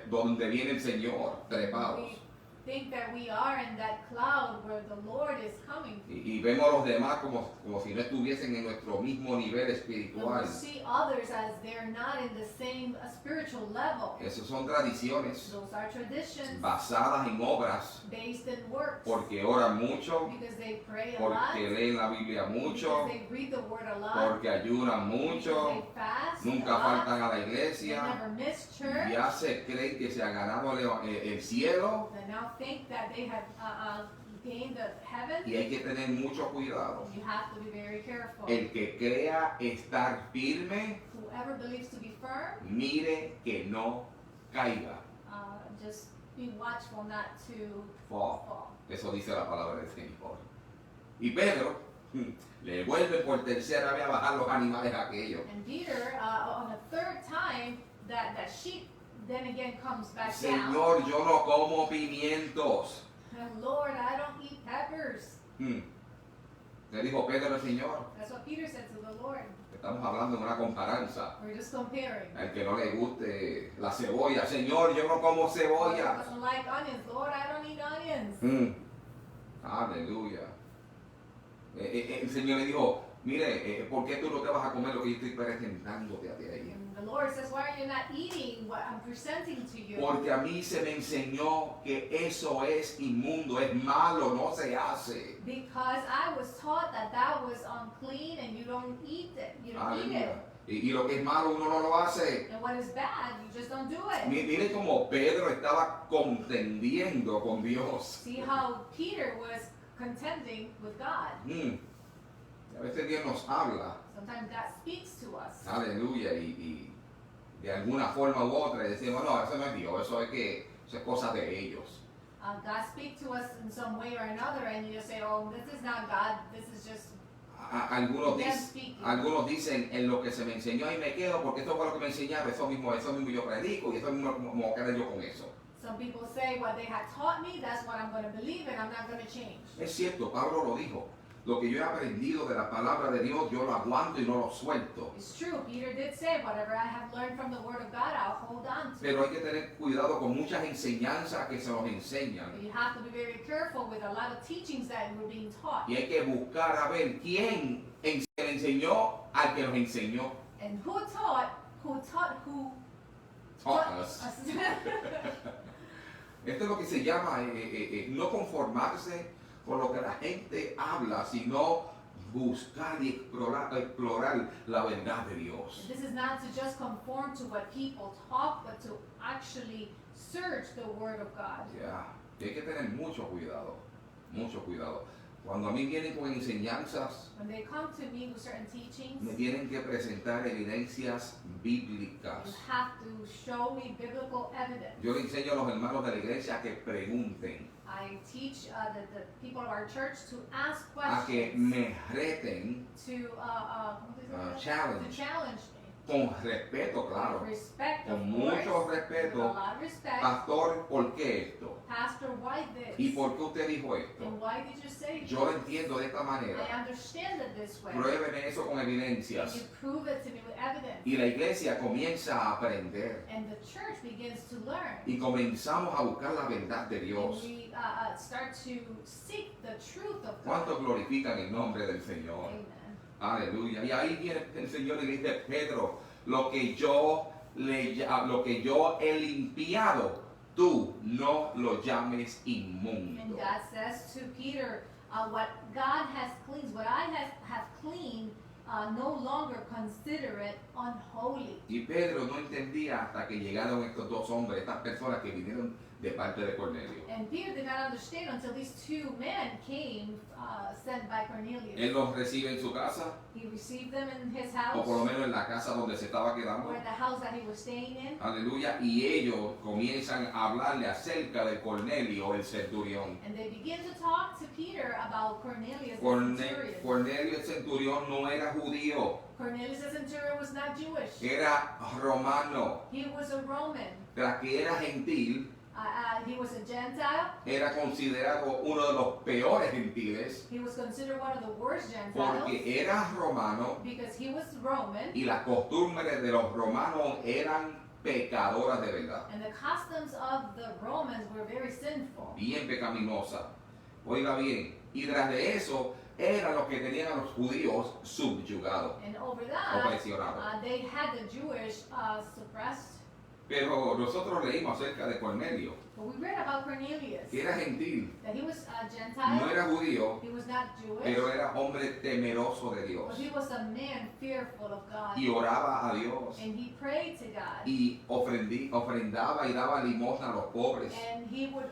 donde viene el Señor, trepados. We think that we are in that cloud where the Lord is coming. Y vemos a los demás como si no estuviesen en nuestro mismo nivel And espiritual. we see others as they're not in the same spiritual level. Esas son tradiciones Those are traditions basadas en obras, based in works. porque oran mucho, Because they pray a lot. porque leen la Biblia mucho, Because they read the word a lot. porque ayunan mucho, Because they fast nunca a lot. faltan a la They iglesia, never miss church. ya se creen que se han ganado el cielo They now think that they have gained the heaven. y hay que tener mucho cuidado. You have to be very careful. El que crea estar firme, Whoever believes to be firm, mire que no caiga. just be watchful not to Fall. fall. Eso dice la palabra del Señor. Y Pedro le vuelve por tercera vez a bajar los animales aquellos. And Peter, on a third time, that sheep then again comes back down. Señor, yo no como pimientos. And Lord, I don't eat peppers. Le dijo Pedro al Señor. That's what Peter said to the Lord. Estamos hablando de una comparanza. We're just comparing. Al que no le guste la cebolla. Señor, yo no como Lord cebolla. doesn't like onions. Lord, I don't eat onions. Aleluya. El Señor le dijo, mire, ¿por qué tú no te vas a comer lo que yo estoy presentándote a ti ahí? And the Lord says, why are you not eating what I'm presenting to you? Porque a mí se me enseñó que eso es inmundo, es malo, no se hace. Because I was taught that that was unclean and you don't eat it. You don't eat it. Aleluya. Y lo que es malo uno no lo hace. And what is bad, you just don't do it. Mire como Pedro estaba contendiendo con Dios. See how Peter was contending with God. A veces Dios nos habla, Sometimes God speaks to us. aleluya, y de alguna forma u otra decimos, no, eso no es Dios, eso es cosa de ellos. God speaks to us in some way or another, and you just say, oh, this is not God, this is just Algunos, them speaking. algunos dicen, en lo que se me enseñó ahí me quedo, porque esto fue lo que me enseñaron, eso mismo yo predico, y eso mismo como quedé yo con eso. Some people say what they had taught me, that's what I'm going to believe, and I'm not going to change. Es cierto, Pablo lo dijo, lo que yo he aprendido de la palabra de Dios, yo lo aguanto y no lo suelto. It's true, Peter did say, whatever I have learned from the Word of God, I'll hold on to. Pero hay que tener cuidado con muchas enseñanzas que se nos enseñan. You have to be very careful with a lot of teachings that we're being taught. Y hay que buscar a ver quién le enseñó al que nos enseñó. And who taught Taught us. Esto es lo que se llama no conformarse con lo que la gente habla, sino buscar y explorar la verdad de Dios. This is not to just conform to what people talk, but to actually search the Word of God. Ya, y hay que tener mucho cuidado, mucho cuidado. Cuando a mí vienen con enseñanzas, When they come to me with certain teachings, me tienen que presentar evidencias bíblicas. you have to show me biblical evidence. Yo le enseño a los hermanos de la iglesia a que pregunten, I teach the people of our church to ask a que questions, me reten to challenge. to challenge me. con respeto, claro, With respect, con of mucho course, with a respeto. lot of respect. Pastor, ¿por qué esto? Pastor, why this? ¿Y por qué usted dijo esto? And why did you say Yo lo this? entiendo de esta I manera. understand it this way. Pruébeme eso con And evidencias. you prove it to me with evidence. Y la iglesia comienza a aprender. And the church begins to learn. Y comenzamos a buscar la verdad de And Dios. we start to seek the truth of God. ¿Cuántos glorifican el nombre del Señor? Amen. Aleluya. Y ahí viene el Señor y le dice, Pedro, lo que yo he limpiado, tú no lo llames And inmundo. God says to Peter, what God has cleansed, what I have cleaned, no longer consider it unholy. Y Pedro no entendía hasta que llegaron estos dos hombres, estas personas que vinieron de parte de Cornelio. And Peter did not understand until these two men came, sent by Él Cornelius. los recibe en su casa, He received them in his o por lo house, menos en la casa donde se estaba quedando. or in the house that he was staying in. Aleluya. Y ellos comienzan a hablarle acerca de Cornelio, el centurión. And they begin to talk to Peter about Cornelius the centurion. Cornelio el centurión no era judío, Cornelius the centurion was not Jewish. era romano. He was a Roman. Tras que era gentil, He was a Gentile. era considerado uno de los peores gentiles, He was considered one of the worst Gentiles porque era romano because he was Roman, y las costumbres de los romanos eran pecadoras de verdad, and the customs of the Romans were very sinful. bien pecaminosas. Oiga bien, y tras de eso eran los que tenían a los judíos subyugados, And over that, opresionados. they had the Jewish suppressed. Pero nosotros leímos acerca de Cornelio, But we read about Cornelius, que era gentil, that he was a no Gentile, era judío, he was not Jewish, pero era hombre temeroso de Dios but he was a man fearful of God. y oraba a Dios And he prayed to God. y ofrendaba y daba limosna a los pobres And he would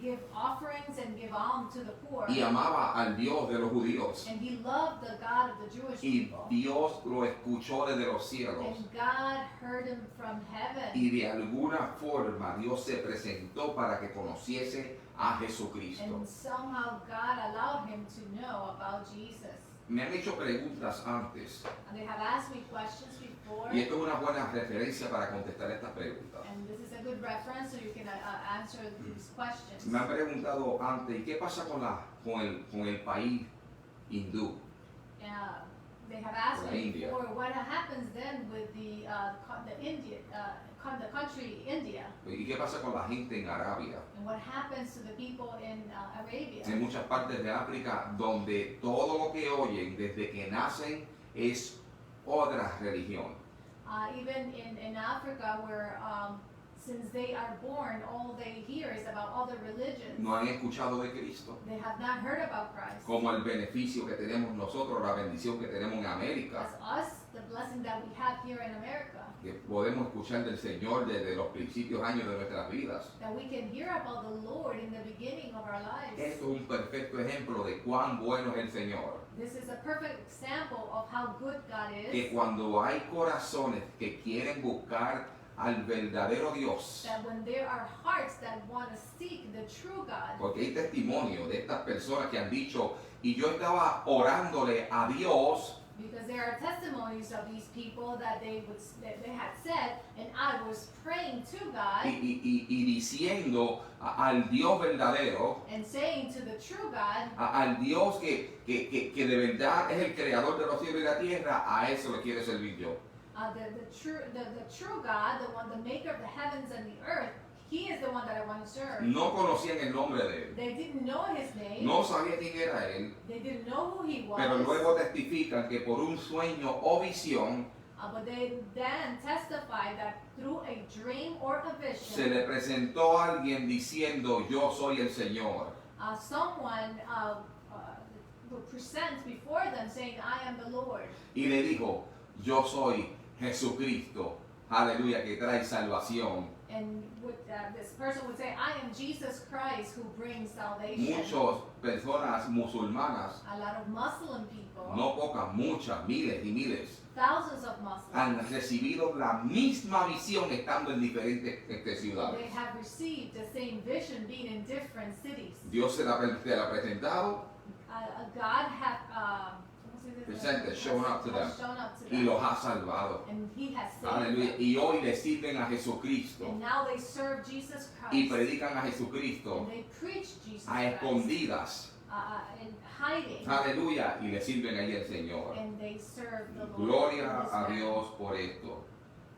give offerings and give alms to the poor. y amaba al Dios de los judíos. And he loved the God of the Jewish Y people. Dios lo escuchó desde los cielos. And God heard him from heaven. Y de alguna forma Dios se presentó para que conociese a Jesucristo. And somehow God allowed him to know about Jesus. me han hecho preguntas antes And they have asked me questions before. y esto es una buena referencia para contestar estas preguntas. And this is a good reference so you can answer these questions. Me han preguntado antes, ¿y qué pasa con el país hindú? They have asked Or me India. before what happens then with the country India, ¿Y qué pasa con la gente en Arabia? and what happens to the people in Arabia. En muchas partes de África donde todo lo que oyen desde que nacen es otra religión. Even in Africa, where since they are born, all they hear is about other religions. No han escuchado de Cristo. They have not heard about Christ. Como el beneficio que tenemos nosotros, la bendición que tenemos en América, As us, the blessing that we have here in America, que podemos escuchar del Señor desde los principios años de nuestras vidas. that we can hear about the Lord in the beginning of our lives. Esto es un perfecto ejemplo de cuán bueno es el Señor. This is a perfect example of how good God Que is. cuando hay corazones que quieren buscar al verdadero Dios, That when there are hearts that want to seek the true God, porque hay testimonio de estas personas que han dicho, y yo estaba orándole a Dios, because there are testimonies of these people that they had said, and I was praying to God y diciendo al Dios verdadero, and saying to the true God, al Dios que de verdad es el creador de los cielos y la tierra, a eso le quiero servir yo. the true God, the one, the maker of the heavens and the earth, He is the one that I want to serve. No conocían el nombre de él, They didn't know His name. no sabían quién era él, They didn't know who He was. pero luego testifican que por un sueño o visión But they then testified that through a dream or a se vision, le presentó a alguien diciendo, yo soy el Señor. someone would present before them saying, I am the Lord. Y le dijo, yo soy Jesucristo, aleluya, que trae salvación. And this person would say, I am Jesus Christ who brings salvation. Muchas personas musulmanas, A lot of Muslim people, no pocas, muchas, miles y miles, thousands of Muslims, han recibido la misma visión estando en diferentes ciudades. they have received the same vision being in different cities. Dios se la ha presentado God have Presented, shown up to them. shown up to y them. los ha salvado. And He has saved Aleluya. them. Y hoy le sirven a Jesucristo And now they serve Jesus y Christ. predican a Jesucristo And they preach Jesus a Christ. escondidas. In hiding. Aleluya. Y le sirven ahí al Señor. And they serve the Lord. Gloria in this a manner. Dios por esto.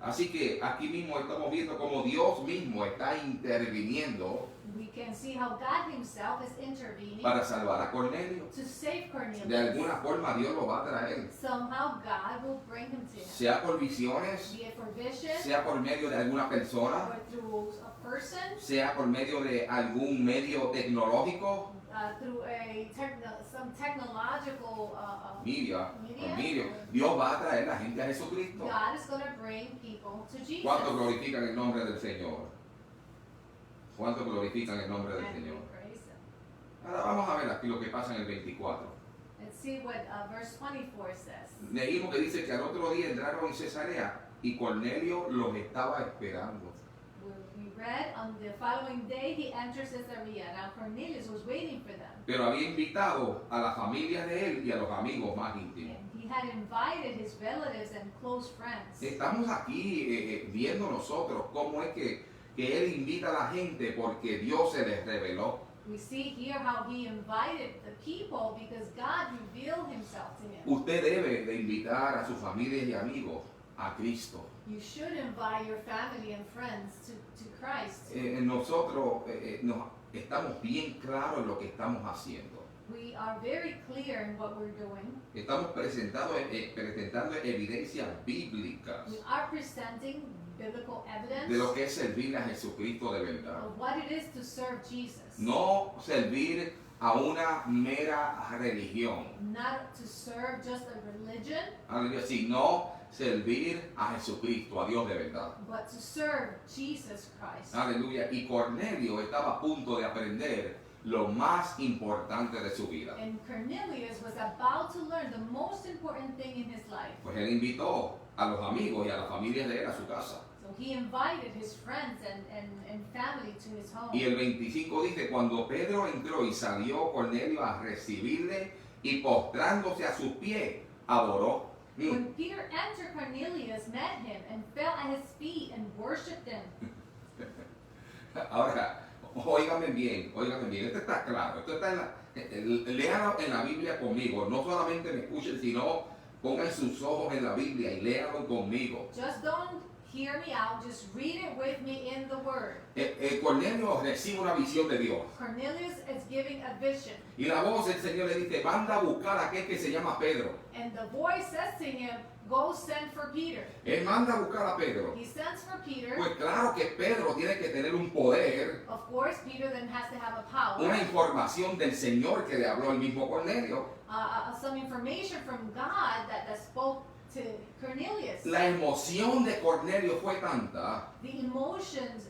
Así que aquí mismo estamos viendo cómo Dios mismo está interviniendo We can see how God Himself is intervening para salvar a Cornelio. to save Cornelius. De alguna forma Dios lo va a traer, Somehow God will bring him to him. sea por visiones, Be it for vision, sea por medio de alguna persona, or through a person, sea por medio de algún medio tecnológico, through some technological media, Media. o medio. Dios va a traer a la gente a Jesucristo. God is going to bring people to Jesus. ¿Cuántos glorifican el nombre del Señor? ¿Cuántos glorifican el nombre del And we Señor? praise Him. Ahora vamos a ver aquí lo que pasa en el 24. Let's see what verse 24 says. Leímos que dice que al otro día entraron en Cesarea y Cornelio los estaba esperando. We read on the following day he enters Caesarea. Now Cornelius was waiting for them. Pero había invitado a la familia de él y a los amigos más íntimos. And he had invited his relatives and close friends. Estamos aquí viendo nosotros cómo es que él invita a la gente porque Dios se les reveló. We see here how he invited the people because God revealed himself to him. Usted debe de invitar a sus familias y amigos a Cristo. You should invite your family and friends to Christ. Nosotros estamos bien claros en lo que estamos haciendo. We are very clear in what we're doing. Estamos presentando evidencias bíblicas We are presenting biblical evidence de lo que es servir a Jesucristo de verdad. of what it is to serve Jesus. No servir a una mera religión, Not to serve just a religion, aleluya, sino servir a Jesucristo, a Dios de verdad. but to serve Jesus Christ. Aleluya. Y Cornelio estaba a punto de aprender lo más importante de su vida. And Cornelius was about to learn the most important thing in his life. Pues él invitó a los amigos y a la familia de él a su casa. So he invited his friends and family to his home. Y el 25 dice, cuando Pedro entró y salió Cornelio a recibirle, y postrándose a sus pies, adoró. When Peter entered, Cornelius met him and fell at his feet and worshipped him. Ahora, óigame bien, esto está claro, esto está léalo en la Biblia conmigo, no solamente me escuchen, sino pongan sus ojos en la Biblia y léalo conmigo. Just don't hear me out, just read it with me in the word. Cornelio recibe una visión de Dios Cornelius is giving a vision, y la voz del Señor le dice, manda a buscar a aquel que se llama Pedro. and the voice says to him, go send for Peter. Él manda a buscar a Pedro. He sends for Peter. Pues claro que Pedro tiene que tener un poder, Of course, Peter then has to have a power, una información del Señor que le habló el mismo Cornelio. some information from God that spoke to Cornelius. La emoción de Cornelio fue tanta The emotions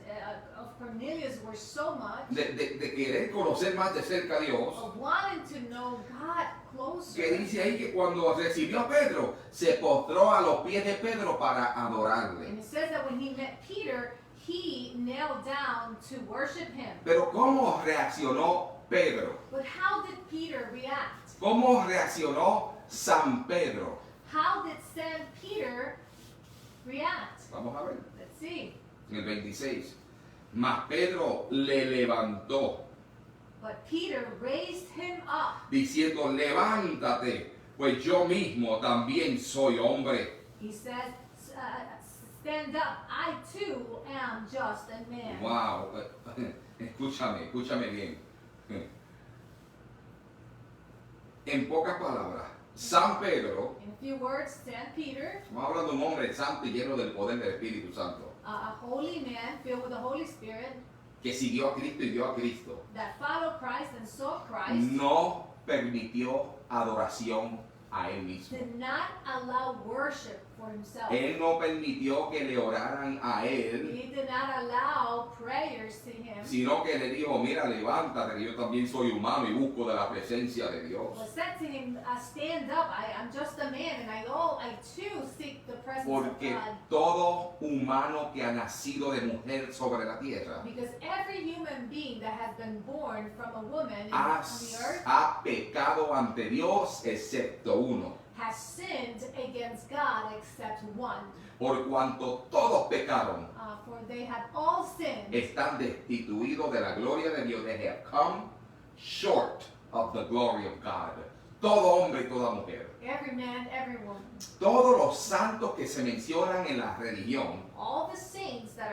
of Cornelius were so much de querer conocer más de cerca a Dios, of wanting to know God que closer. dice ahí que cuando recibió a Pedro, se postró a los pies de Pedro para adorarle. And it says that when he met Peter, he knelt down to worship him. Pero ¿cómo reaccionó Pedro? But how did Peter react? ¿Cómo reaccionó San Pedro? How did Saint Peter react? Vamos a ver, Let's see. en el 26. Mas Pedro le levantó, But Peter raised him up. diciendo, levántate, pues yo mismo también soy hombre. He says, stand up, I too am just a man. Wow, escúchame bien. En pocas palabras, San Pedro, In a few words, Saint Peter, estamos hablando de un hombre santo y lleno del poder del Espíritu Santo, a holy man filled with the Holy Spirit que siguió a Cristo y dio a Cristo, that followed Christ and saw Christ, no permitió adoración a él mismo. did not allow worship for himself. Él no permitió que le oraran a él, He did not allow prayers to him, sino que le dijo, mira, levántate, que yo también soy humano y busco de la presencia de Dios. but said to him, stand up, I'm just a man, and I too seek the presence of Porque God. todo humano que ha nacido de mujer sobre la tierra Because every human being that has been born from a woman on the earth ha pecado ante Dios excepto uno. has sinned against God except one. Por cuanto todos pecaron, For they have all sinned están destituidos de la gloria de Dios. They have come short of the glory of God. Todo hombre y toda mujer. every man, every woman. Todos los santos que se mencionan en la religión, All the saints that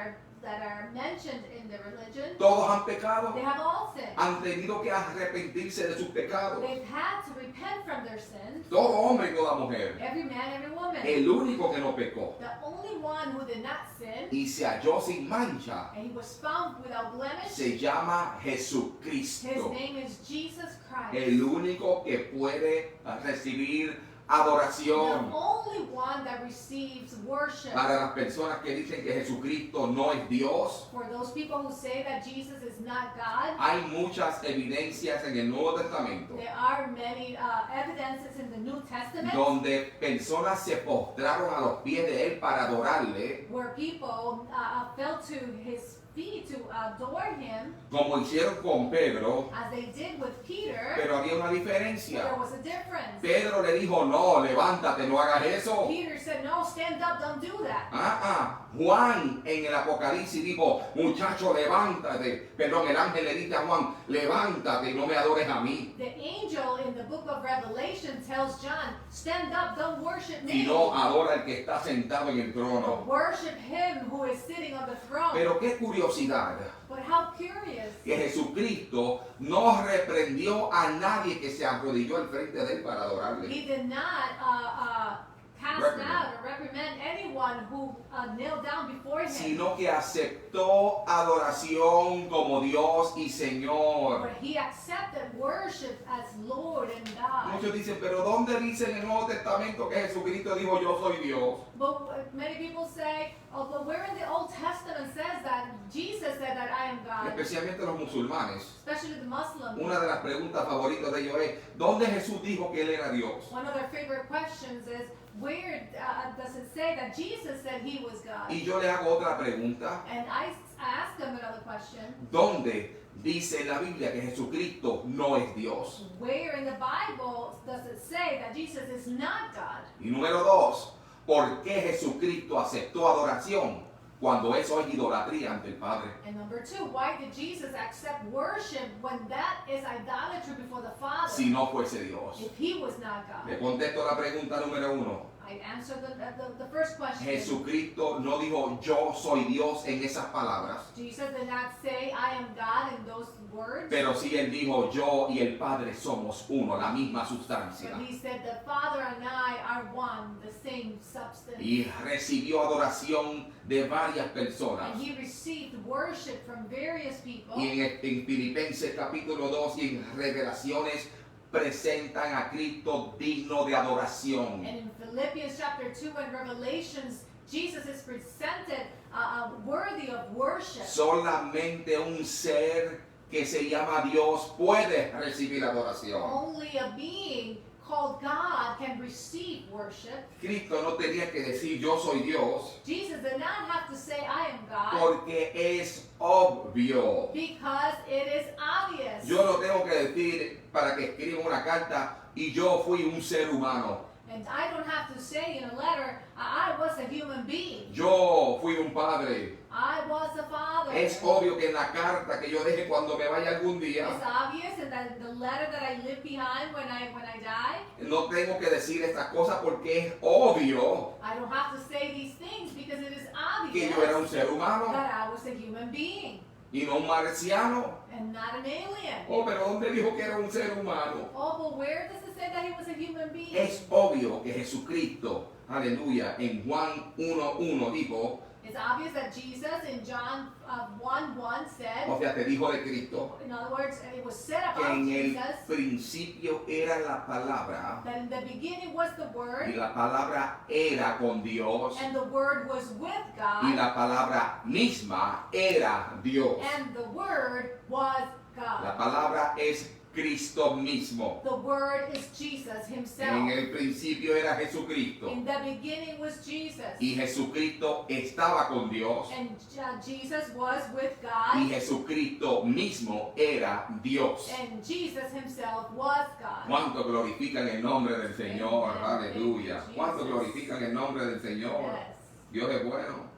are mentioned in the religion, todos han pecado, they have all sinned. han tenido que arrepentirse de sus pecados. They've had to repent from their sins. Todo hombre y toda mujer. Every man, every woman. El único que no pecó The only one who did not sin, y se halló sin mancha and he was found without blemish, se llama his Jesucristo. name is Jesus Christ. El único que puede recibir The adoración. only one that receives worship. Para las personas que dicen que Jesucristo no es Dios, For those people who say that Jesus is not God, hay muchas evidencias en el Nuevo Testamento there are many evidences in the New Testament donde personas se postraron a los pies de Él para adorarle, where people fell to his feet to adore him, como hicieron con Pedro, as they did with Peter. pero había una There diferencia. was a difference. Pedro le dijo, no, levántate, no hagas eso. Peter said, no, stand up, don't do that. Juan en el Apocalipsis dijo, muchacho, levántate. Perdón, el ángel le dice a Juan, levántate y no me adores a mí, The angel in the book of Revelation tells John, stand up, don't worship me, sino adora al que está sentado en el but trono. worship him who is sitting on the throne. Pero qué curiosidad, But how curious que Jesucristo no reprendió a nadie que se arrodilló al frente de Él para adorarle. he did not cast Reprimand. out or reprimand anyone who knelt down before him, Sino que aceptó adoración como Dios y Señor. but he accepted worship as Lord and God. Muchos dicen, pero ¿dónde dice en el Nuevo Testamento que Jesucristo dijo yo soy Dios? But many people say, oh, but where in the Old Testament says that Jesus said that I am God, Especialmente los musulmanes. especially the Muslims. Una de las preguntas favoritas de ellos es, ¿dónde Jesús dijo que Él era Dios? One of their favorite questions is, where does it say that Jesus said he was God? Y yo le hago otra pregunta. And I ask him another question. ¿Dónde dice en la Biblia que Jesucristo no es Dios? Where in the Bible does it say that Jesus is not God? Y número 2, ¿por qué Jesucristo aceptó adoración cuando eso es idolatría ante el Padre? And number 2, why did Jesus accept worship when that is idolatry before the Father? Si no fuese Dios. If he was not Le God. contesto la pregunta número 1. I answered the first question. Jesucristo no dijo yo soy Dios en esas palabras, Jesus did not say, I am God in those words. pero sí él dijo yo y el Padre somos uno, la misma sustancia. But he said, the Father and I are one, the same substance. Y recibió adoración de varias personas. And he received worship from various people. Y en Filipenses capítulo 2 y en Revelaciones presentan a Cristo digno de adoración. And in Philippians chapter 2 and Revelations, Jesus is presented worthy of worship. Solamente un ser que se llama Dios puede recibir adoración. Only a being called God can receive worship. Cristo no tenía que decir yo soy Dios Jesus did not have to say, I am God, porque es obvio. because it is obvious. Yo no tengo que decir para que escriba una carta y yo fui un ser humano. And I don't have to say in a letter, I was a human being. Yo fui un padre. I was a father. Es obvio que en la carta que yo deje cuando me vaya algún día, It's obvious in the letter that I leave behind when I die. no tengo que decir estas cosas porque es obvio I don't have to say these things because it is que obvious yo era un ser humano that I was a human being y no un marciano. and not an alien. Oh, pero ¿dónde dijo que era un ser humano? Oh, but where does it say that he was a human being? Es obvio que Jesucristo, aleluya, en Juan 1:1 dijo, It's obvious that Jesus in John 1:1 said, o sea, te dijo de Cristo, in other words, it was said que about en el Jesus principio era la palabra that in the beginning was the y Word, la palabra era con Dios and the Word was with y God, la palabra misma era Dios. and the Word was La God. palabra es Cristo mismo. The Word is Jesus En himself. el principio era Jesucristo In the beginning was Jesus. y Jesucristo estaba con Dios And Jesus was with y God. Jesucristo mismo era Dios. And Jesus himself was God. ¿Cuánto glorifican el nombre del Señor? Amen. Aleluya. Thank you, ¿Cuánto Jesus. glorifican el nombre del Señor? Yes. Dios es bueno.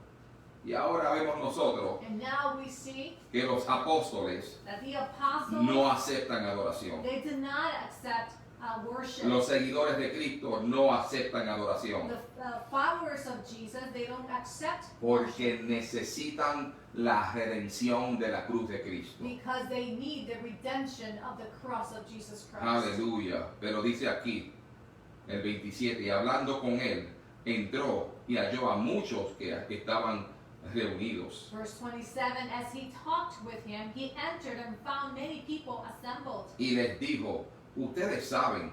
Y ahora vemos nosotros And now we see que los apóstoles that the apostles, no aceptan adoración. they did not accept worship. Los seguidores de Cristo no aceptan adoración The followers of Jesus, they don't accept porque necesitan la redención de la cruz de Cristo. because they need the redemption of the cross of Jesus Christ. Aleluya. Pero dice aquí, el 27, y hablando con él, entró y halló a muchos que estaban reunidos. Verse 27, as he talked with him, he entered and found many people assembled. Y les dijo, ustedes saben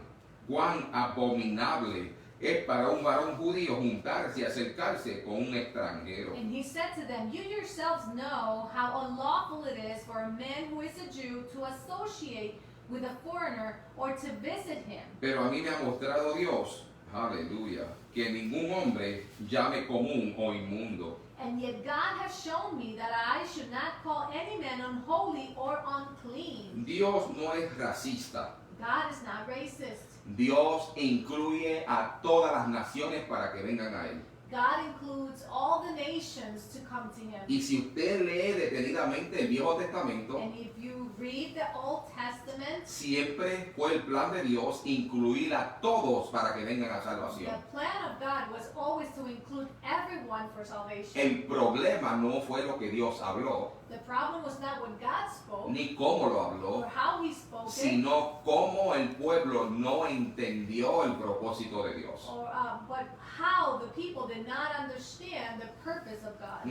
cuán abominable es para un varón judío juntarse y acercarse con un extranjero. And he said to them, you yourselves know how unlawful it is for a man who is a Jew to associate with a foreigner or to visit him. Pero a mí me ha mostrado Dios, aleluya, que ningún hombre llame común o inmundo. And yet God has shown me that I should not call any man unholy or unclean. Dios no es racista. God is not racist. Dios incluye a todas las naciones para que vengan a Él. God includes all the nations to come to him. Y si usted lee detenidamente el Viejo Testamento, And if you read the Old Testament, siempre fue el plan de Dios incluir a todos para que vengan a the salvación. plan of God was always to include everyone for salvation. El problema no fue lo que Dios habló, The problem was not what God spoke ni cómo lo or habló, how he spoke it, sino cómo el pueblo no entendió el propósito de Dios. or but how the people did not understand the purpose of God.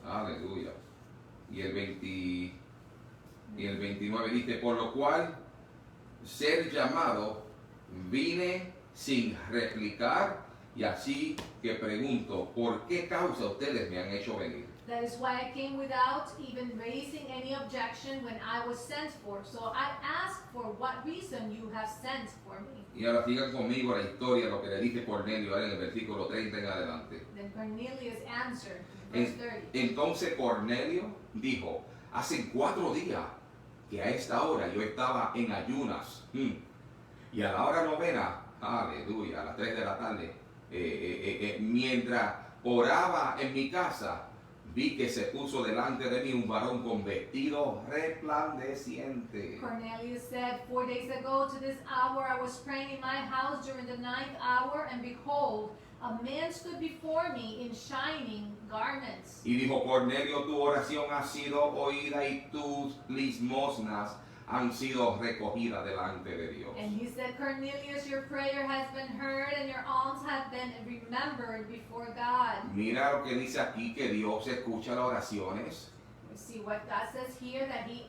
Aleluya. Y el 29 dice, por lo cual, ser llamado, vine sin replicar, y así que pregunto, ¿por qué causa ustedes me han hecho venir? That is why I came without even raising any objection when I was sent for. So I ask for what reason you have sent for me. Y ahora sigan conmigo la historia, lo que le dice Cornelio ahora en el versículo 30 en adelante. Then Cornelius answered, verse 30. Entonces Cornelio dijo, hace 4 días que a esta hora yo estaba en ayunas, y a la hora novena, aleluya, a las 3 de la tarde, mientras oraba en mi casa, vi que se puso delante de mí un varón con vestido resplandeciente. Cornelius said, 4 days ago to this hour I was praying in my house during the 9th hour, and behold, a man stood before me in shining garments. Y dijo Cornelio, tu oración ha sido oída y tus limosnas han sido recogidas delante de Dios. And he said, Cornelius, your prayer has been heard and your alms have been remembered before God. Mira lo que dice aquí, que Dios escucha las oraciones, You see what God says here, that he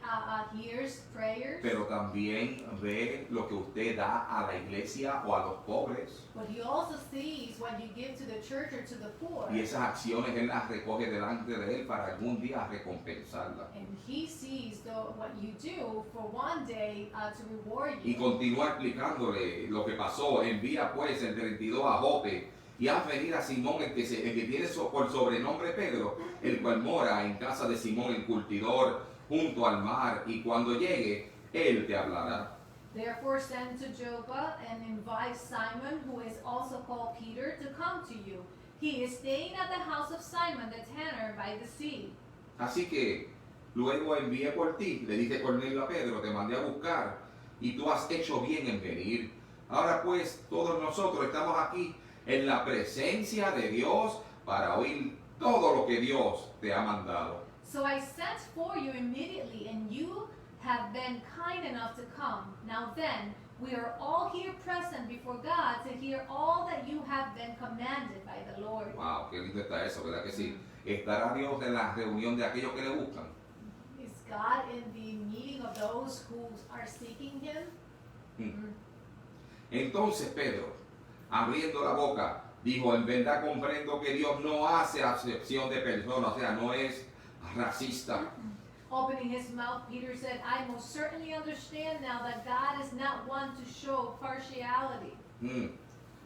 hears prayers, pero también ve lo que usted da a la iglesia o a los pobres. but he also sees what you give to the church or to the poor. Y esas acciones Él las recoge delante de Él para algún día recompensarlas. And he sees what you do for one day to reward Y you. continúa explicándole lo que pasó. Envía pues el 32 a Jope y haz venir a Simón, el que tiene por sobrenombre Pedro, el cual mora en casa de Simón el curtidor junto al mar, y cuando llegue, él te hablará. Therefore send to Joppa and invite Simon, who is also called Peter, to come to you. He is staying at the house of Simon the tanner by the sea. Así que luego envié por ti, le dice Cornelio a Pedro, te mandé a buscar, y tú has hecho bien en venir. Ahora pues, todos nosotros estamos aquí en la presencia de Dios para oír todo lo que Dios te ha mandado. So I sent for you immediately, and you have been kind enough to come. Now then, we are all here present before God to hear all that you have been commanded by the Lord. Wow, qué lindo está eso, ¿verdad que sí? ¿Estará Dios en la reunión de aquellos que le buscan? Is God in the meeting of those who are seeking Him? Entonces Pedro, abriendo la boca, dijo, en verdad comprendo que Dios no hace acepción de personas, o sea, no es racista. Opening his mouth, Peter said, I most certainly understand now that God is not one to show partiality,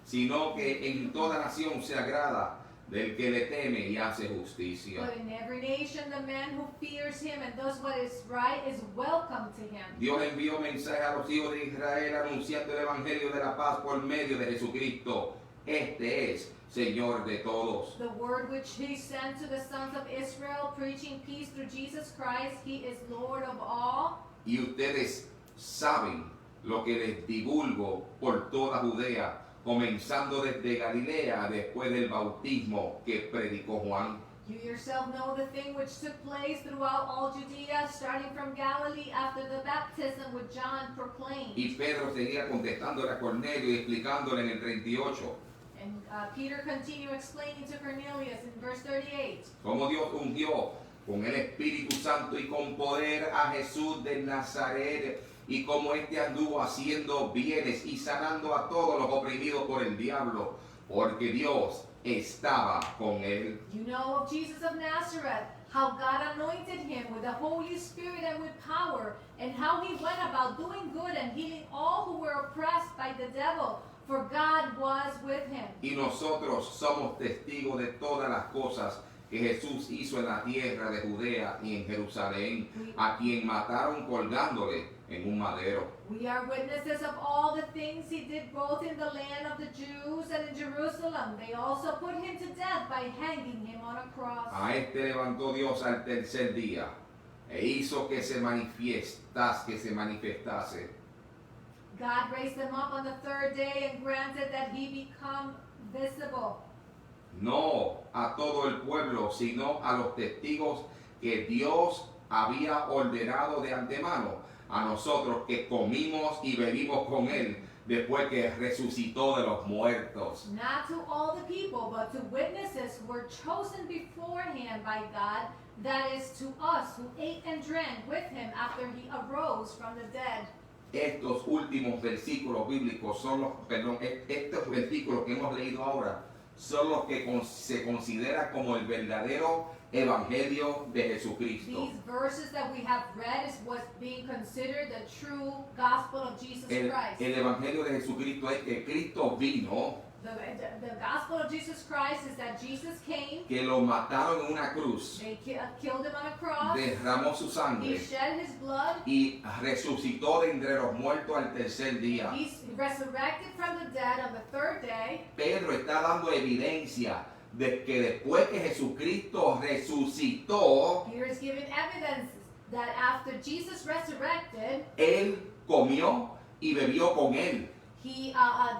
Sino que en toda nación se agrada del que le teme y hace justicia. but in every nation the man who fears him and does what is right is welcome to him. Dios envió mensaje a los hijos de Israel anunciando el evangelio de la paz por medio de Jesucristo. Este es Señor de todos. The word which he sent to the sons of Israel, preaching peace through Jesus Christ, he is Lord of all. Y ustedes saben lo que les divulgo por toda Judea, comenzando desde Galilea después del bautismo que predicó Juan. You yourself know the thing which took place throughout all Judea, starting from Galilee after the baptism which John proclaimed. Y Pedro seguía contestándole a Cornelio y explicándole en el 38 And Peter continued explaining to Cornelius in verse 38. cómo Dios ungió con el Espíritu Santo y con poder a Jesús de Nazaret, y cómo éste anduvo haciendo bienes y sanando a todos los oprimidos por el diablo, porque Dios estaba con él. You know of Jesus of Nazareth, how God anointed him with the Holy Spirit and with power, and how he went about doing good and healing all who were oppressed by the devil, for God was with him. Y nosotros somos testigos de todas las cosas que Jesús hizo en la tierra de Judea y en Jerusalén, a quien mataron colgándole en un madero. We are witnesses of all the things he did both in the land of the Jews and in Jerusalem. They also put him to death by hanging him on a cross. A este levantó Dios al tercer día e hizo que se manifestase. God raised him up on the third day and granted that he become visible. No a todo el pueblo, sino a los testigos que Dios había ordenado de antemano, a nosotros que comimos y bebimos con él después que resucitó de los muertos. Not to all the people, but to witnesses who were chosen beforehand by God, that is to us who ate and drank with him after he arose from the dead. Estos últimos versículos bíblicos son estos versículos que hemos leído ahora son los que se considera como el verdadero evangelio de Jesucristo. These verses that we have read is what's being considered the true gospel of Jesus Christ. El evangelio de Jesucristo es que Cristo vino, The gospel of Jesus Christ is that Jesus came, que lo mataron en una cruz, they killed him on a cross, derramó su he sangre shed his blood, y resucitó de entre los muertos al tercer día. he's resurrected from the dead on the third day. Pedro está dando evidencia de que después que Jesucristo resucitó, Peter is giving evidence that after Jesus resurrected, él comió y bebió con él. he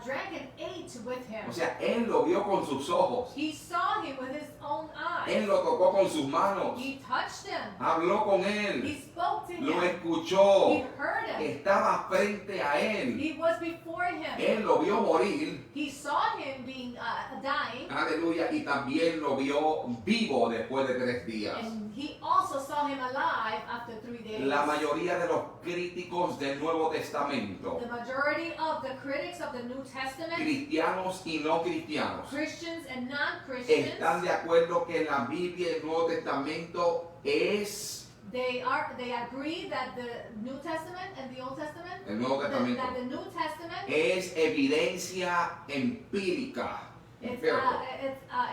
drank and ate with him. O sea, él lo vio con sus ojos, He saw him with his own él eyes. lo tocó con sus manos, He touched him. habló con He él, spoke to lo him. escuchó, He heard him. estaba frente a él, He was before him. él lo vio morir, He saw him being dying, aleluya, y también lo vio vivo después de 3 días. and he also saw him alive after 3 days. La mayoría de los críticos del Nuevo Testamento, The majority of the critics of the New Testament, cristianos y no cristianos, Christians and non-Christians, están de acuerdo que la Biblia y el Nuevo Testamento es they agree that the New Testament and the Old Testament, el Nuevo Testamento that the New Testament es evidencia empírica, it's empírico,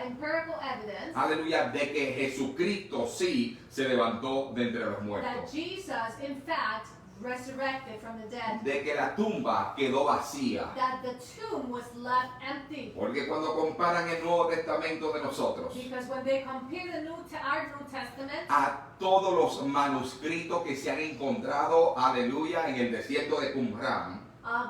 empirical evidence aleluya, de que Jesucristo sí se levantó de entre los that muertos, Jesus, in fact, resurrected from the dead, de que la tumba quedó vacía. that the tomb was left empty. Porque cuando comparan el Nuevo Testamento de nosotros Because when they compare our New Testament a todos los manuscritos que se han encontrado, aleluya, en el desierto de Qumran,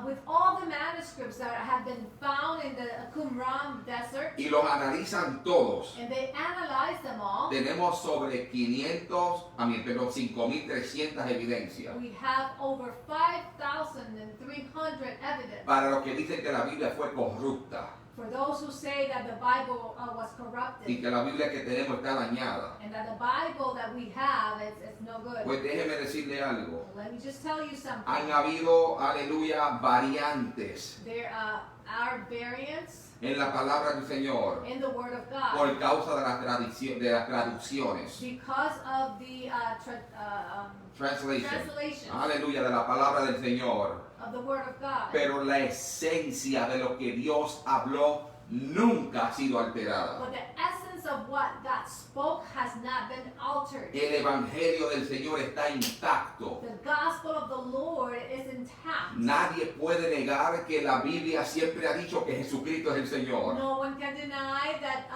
with all the manuscripts that have been found in the Qumran desert, y los analizan todos, and they analyze them all, tenemos sobre 5.300 evidencias we have over 5,300 evidence. para los que dicen que la Biblia fue corrupta For those who say that the Bible was y corrupted, que la Biblia que tenemos está dañada. and that the Bible that we have is no good. Pues déjeme decirle algo. Let me just tell you something. Han habido, aleluya, variantes There are variants en la palabra del Señor in the Word of God por causa de las traducciones, because of the translation, translation aleluya, de la palabra del Señor. of the Word of God. Pero la esencia de lo que Dios habló nunca ha sido alterada. But the essence of what God spoke has not been altered. El evangelio del Señor está intacto. The gospel of the Lord is intact. Nadie puede negar que la Biblia siempre ha dicho que Jesucristo es el Señor. No one can deny that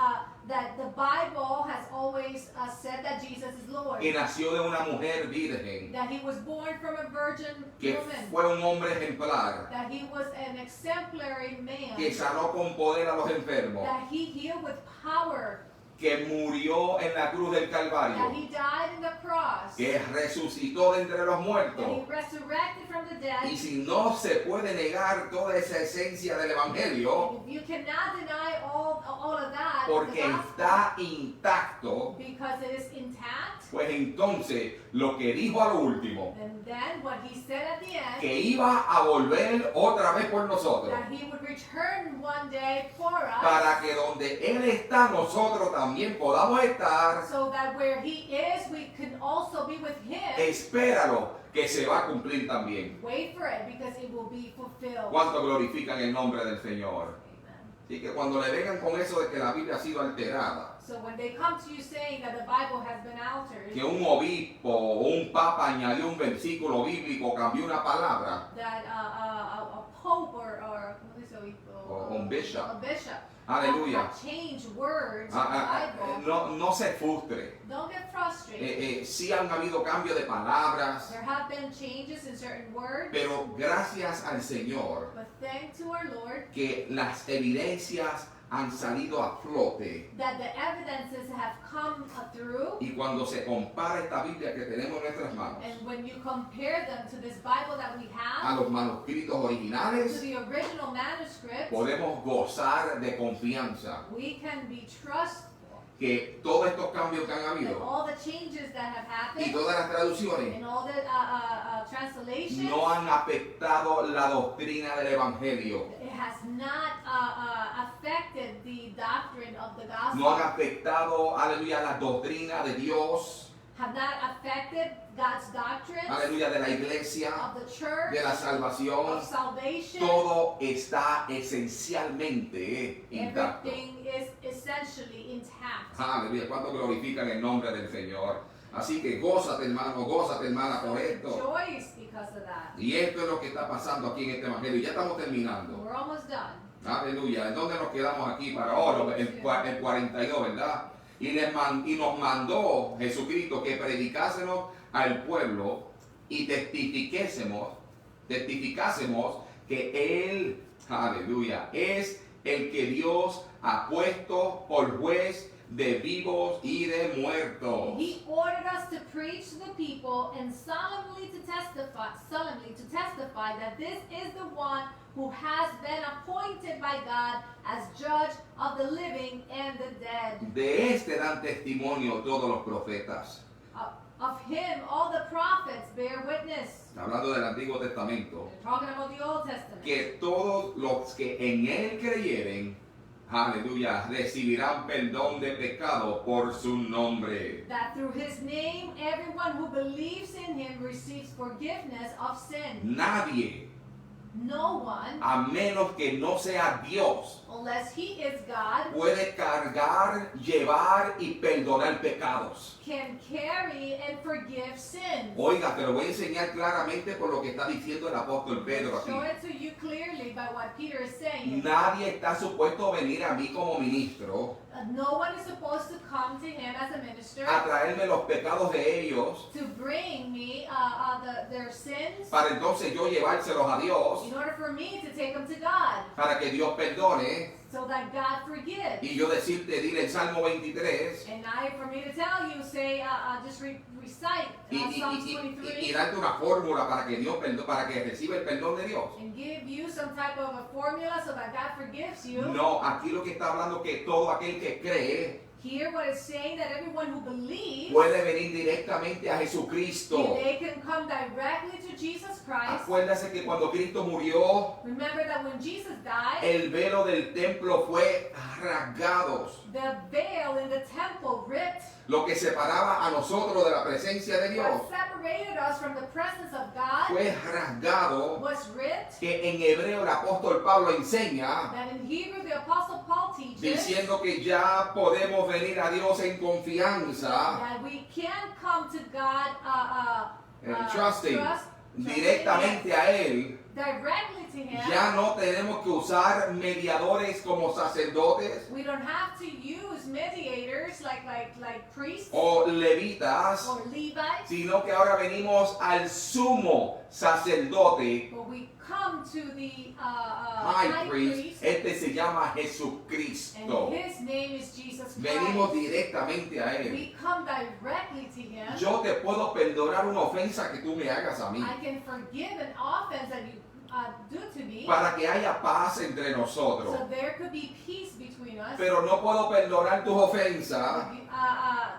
the Bible has always said that Jesus is Lord. Que nació de una mujer virgen, That he was born from a virgin que woman. fue un hombre ejemplar, That he was an exemplary man. que sanó con poder a los enfermos, That he healed with power. que murió en la cruz del That Calvario, he died in the cross. que resucitó de entre los That he muertos. resurrected from the dead. Y si no se puede negar toda esa esencia del evangelio, You cannot deny all of that, porque the gospel, está intacto, because it is intact. pues entonces lo que dijo a lo último, And then what he said at the end, que iba a volver otra vez por nosotros, that he would return one day for us, para que donde Él está, nosotros también podamos estar. so that where he is, we can also be with him. Espéralo, que se va a cumplir también. Wait for it, because it will be fulfilled. ¿Cuánto glorifican el nombre del Señor? Amen. Así que cuando le vengan con eso de que la Biblia ha sido alterada, So when they come to you saying that the Bible has been altered, que un obispo o un papa añadió un versículo bíblico, cambió una palabra, that a pope or what is it, O un bishop. a bishop aleluya, have changed words in the Bible, no se frustre. don't get frustrated. Sí han habido cambios de palabras, There have been changes in certain words, pero gracias al Señor but thanks to our Lord que las evidencias han salido a flote. that the evidences have come through, Y cuando se compara esta Biblia que tenemos en nuestras manos and when you compare them to this Bible that we a have, los manuscritos to originales, the original manuscript, podemos gozar de confianza we can be trustful que todos estos cambios que han that habido all the changes that have y happened todas las traducciones and all the translations, no han afectado la doctrina del Evangelio. it has not affected the doctrine doctrine of the gospel, no han afectado, aleluya, la doctrina de Dios, have not affected God's doctrines aleluya, de la iglesia, of the church, de la salvación. of salvation. Todo está esencialmente intacto. Everything is essentially intact. Aleluya, ¿cuánto glorifican el nombre del Señor? Así que gózate, hermano, gózate, hermana, So por esto. rejoice because of that. Y esto es lo que está pasando aquí en este evangelio. Ya estamos terminando. We're almost done. Aleluya. ¿En dónde nos quedamos aquí para ahora? En 42, ¿verdad? Y nos mandó Jesucristo que predicásemos al pueblo y testificásemos que Él, aleluya, es el que Dios ha puesto por juez de vivos y de muertos. He ordered us to preach to the people and solemnly to testify that this is the one who has been appointed by God as judge of the living and the dead. De este dan testimonio todos los profetas. Of him, all the prophets bear witness. Hablando del Antiguo Testamento. They're talking about the Old Testament. Que todos los que en Él creyeren, aleluya, recibirán perdón de pecado por su nombre. That through his name, everyone who believes in him receives forgiveness of sin. Nadie, No one, a menos que no sea Dios, unless he is God, puede cargar, llevar y perdonar pecados. can carry and forgive sins. Oiga, te lo voy a enseñar claramente por lo que está diciendo el apóstol Pedro aquí. Show it to you clearly by what Peter is saying. Nadie está supuesto a venir a mí como ministro No one is supposed to come to him as a minister a traerme los pecados de ellos to bring me their sins para entonces yo llevárselos a Dios, in order for me to take them to God para que Dios perdone so that God forgives. y yo decirte, dile el Salmo 23 And for me to tell you, say, just recite Psalms 23 y darte una fórmula para que Dios para que reciba el perdón de Dios. and give you some type of a formula so that God forgives you. No, aquí lo que está hablando que todo aquel que cree Here, what it's saying that everyone who believes, puede venir directamente a Jesucristo. they can come directly to Jesus Christ. Acuérdase que cuando Cristo murió, Remember that when Jesus died, el velo del templo fue rasgado. the veil in the temple ripped. Lo que separaba a nosotros de la presencia de Dios What separated us from the presence of God fue rasgado, was ripped. que en hebreo el apóstol Pablo enseña That in Hebrew the Apostle Paul teaches diciendo que ya podemos venir a Dios en confianza, that we can come to God trusting trust directamente a Él. directly to Him. Ya no tenemos que usar mediadores como sacerdotes We don't have to use mediators like priests o levitas, or Levites, sino que ahora venimos al sumo sacerdote, but we come to the high priest. Este se llama and Jesucristo. His name is Jesus Venimos Christ. directamente a Él. We come directly to Him. Yo te puedo perdonar una ofensa que tú me hagas a mí, I can forgive an offense that you do to me, para que haya paz entre nosotros. so there could be peace between us. Pero no puedo perdonar tus ofensas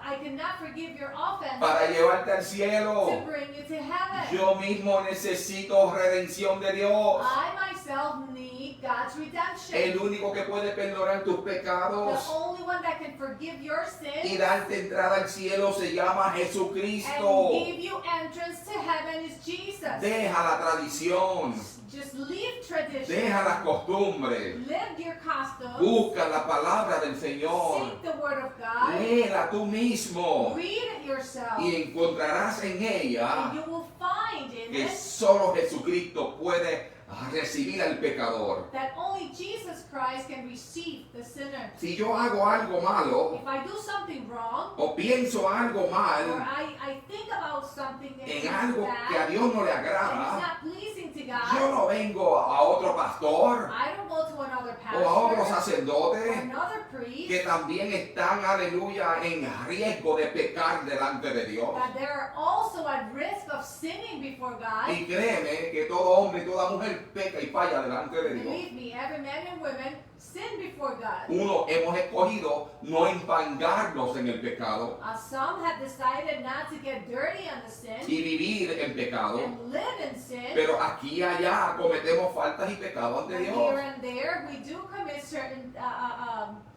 I cannot forgive your offense para llevarte al to cielo. bring you to heaven. Yo mismo necesito redención de Dios. I myself need God's redemption. El único que puede perdonar tus The pecados only one that can forgive your y sins darte entrada al cielo se llama Jesucristo. and give you entrance to heaven is Jesus. Deja la tradición, Just leave tradition. deja las costumbres, Live your customs. busca la palabra del Señor, Seek the word of God. léela tú mismo Read it yourself. y encontrarás en ella And you will find in que it solo Jesucristo puede recibir al pecador. that only Jesus Christ can receive the sinner. Si yo hago algo malo If I do something wrong, o pienso algo or mal I think about something that is en algo que a bad, Dios no le and it's agrada, not pleasing to yo God, no vengo a otro pastor I don't go to another o a otro pastor or sacerdote another priest, que también están, aleluya, en riesgo de pecar delante de Dios. that they're also at risk of sinning before God. Y créeme que todo hombre y toda mujer peca y falla delante de Dios. Believe me, every man and woman sin before God. Uno, hemos escogido no empangarnos en el pecado Some have decided not to get dirty on the sin y vivir en pecado, and live in sin. pero aquí y allá cometemos faltas y pecados ante And Dios. here and there, we do commit certain,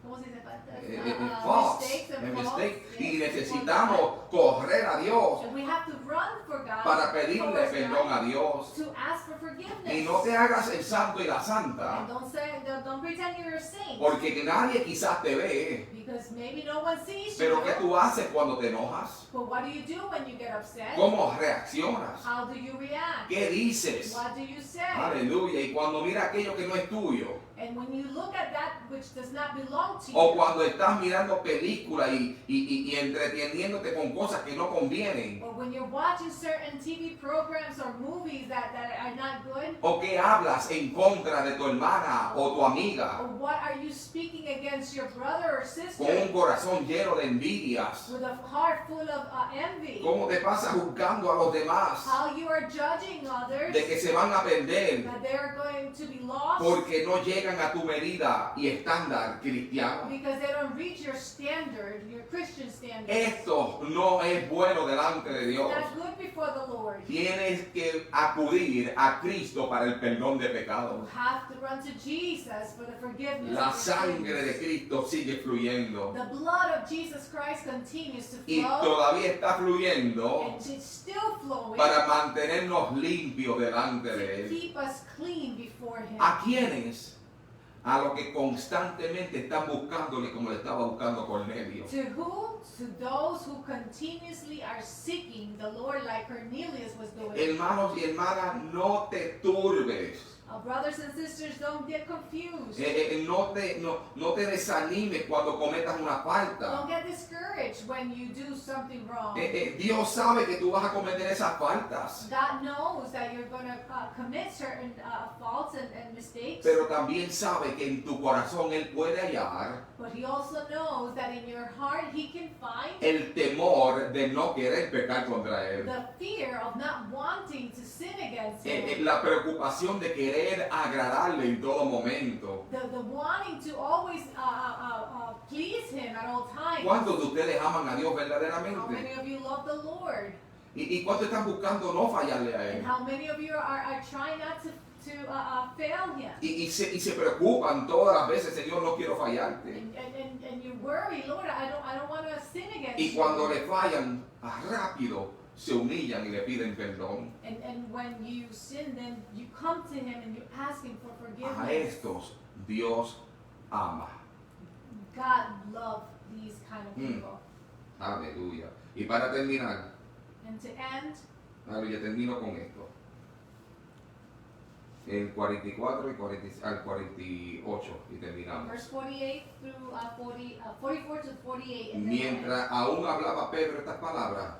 ¿cómo se dice? necesitamos correr a Dios And we have to run for God, para pedirle towards perdón God, a Dios. to ask for forgiveness. Y no te hagas el santo y la santa, And don't pretend you're a saint. porque que nadie quizás te ve. Because maybe no one sees Pero you. ¿qué tú haces cuando te enojas? But what do you do when you get upset? ¿Cómo reaccionas? How do you react? ¿Qué dices? What do you say? Aleluya. Y cuando mira aquello que no es tuyo, And when you look at that which does not belong to o you, cuando estás mirando películas y entreteniéndote con cosas que no convienen, or when you're watching certain TV programs or movies that are not good, o que hablas en contra de tu hermana o tu amiga, or what are you speaking against your brother or sister con un corazón lleno de envidias, with a heart full of envy, cómo te pasas juzgando a los demás how you are judging others de que se van a perder that they are going to be lost porque no llegan a tu medida y estándar cristiano. because they don't reach your standard, your Christian standard. Esto no es bueno delante de Dios. That's good before the Lord. Tienes que acudir a Cristo para el perdón de You pecados. have to run to Jesus for the forgiveness La of your sangre de sins. Cristo sigue fluyendo The blood of Jesus Christ continues to y flow, todavía está fluyendo and it's still flowing para mantenernos limpios delante de to Él. keep us clean before Him. ¿A quiénes? A los que constantemente están buscándole como le estaba buscando Cornelio. To who? To those who continuously are seeking the Lord like Cornelius was doing. Hermanos y hermanas, no te turbes. Brothers and sisters, don't get confused. No te desanimes cuando cometas una falta. Don't get discouraged when you do something wrong. Dios sabe que tú vas a cometer esas faltas, God knows that you're going to commit certain faults and mistakes, pero también sabe que en tu corazón Él puede hallar but He also knows that in your heart He can find el temor de no querer pecar contra Él. the fear of not wanting to sin against Him. La preocupación de querer agradarle en todo momento. The wanting to always please Him at all times. ¿Cuántos de ustedes aman a Dios How many verdaderamente? of you love the Lord? ¿Y cuántos están buscando no fallarle a And Él? how many of you are trying not to fail Him? Y se preocupan todas las veces, Señor, no quiero fallarte. And you worry, Lord, I don't want to sin against Y you. cuando le fallan, rápido se humillan y le piden perdón. And when you sin, then you come to Him and you ask Him for A forgiveness. estos Dios ama. God loves these kind of people. Aleluya. Y para terminar, And to end, aleluya, termino con esto. El 44 y al 48 y terminamos. verse 48 through 44 to 48. And then Mientras aún hablaba Pedro estas palabras,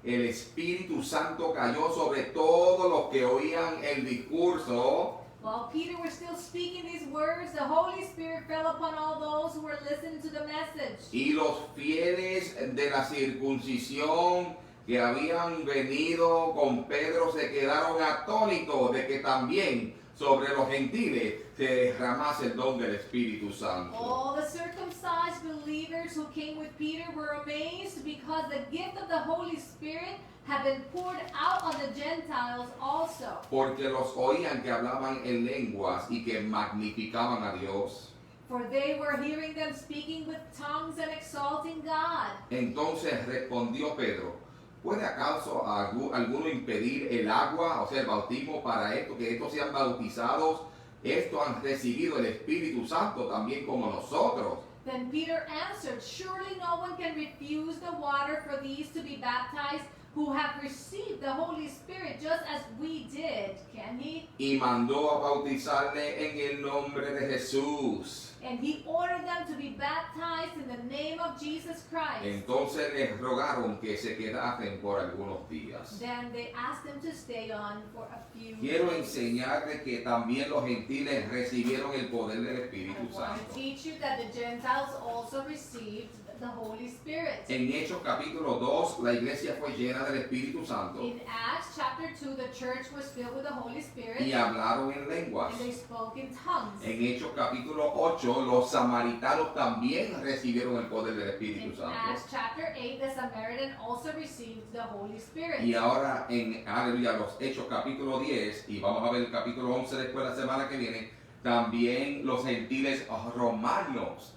el Espíritu Santo cayó sobre todos los que oían el discurso. while Peter was still speaking these words, the Holy Spirit fell upon all those who were listening to the message. Y los fieles de la circuncisión que habían venido con Pedro se quedaron atónitos de que también sobre los gentiles se derramase el don del Espíritu Santo. All the circumcised believers who came with Peter were amazed because the gift of the Holy Spirit had been poured out on the Gentiles also. Porque los oían que hablaban en lenguas y que magnificaban a Dios. For they were hearing them speaking with tongues and exalting God. Entonces respondió Pedro: ¿puede acaso alguno impedir el agua, o sea, el bautismo para esto, que estos sean bautizados? Estos han recibido el Espíritu Santo también como nosotros. Then Peter answered, surely no one can refuse the water for these to be baptized who have received the Holy Spirit just as we did, can he? Y mandó a bautizarle en el nombre de Jesús. And he ordered them to be baptized in the name of Jesus Christ. Entonces les rogaron que se quedasen por algunos días. Then they asked him to stay on for a few Quiero days. enseñarles que también los gentiles recibieron el poder del I Espíritu want to Santo. teach you that the Gentiles also received the Holy Spirit. En Hechos capítulo 2, la iglesia fue llena del Espíritu Santo In Acts chapter 2, the church was filled with the Holy Spirit y hablaron en lenguas. and they spoke in tongues. En Hechos capítulo 8, los samaritanos también recibieron el poder del Espíritu In Santo. Acts chapter 8, the Samaritan also received the Holy Spirit. Y ahora en aleluya, los Hechos capítulo 10, y vamos a ver el capítulo 11 después la semana que viene, también los gentiles romanos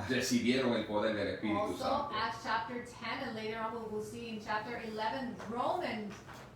recibieron el poder del Espíritu Also, Santo. Acts chapter 10, and later on we'll see in chapter 11, Romans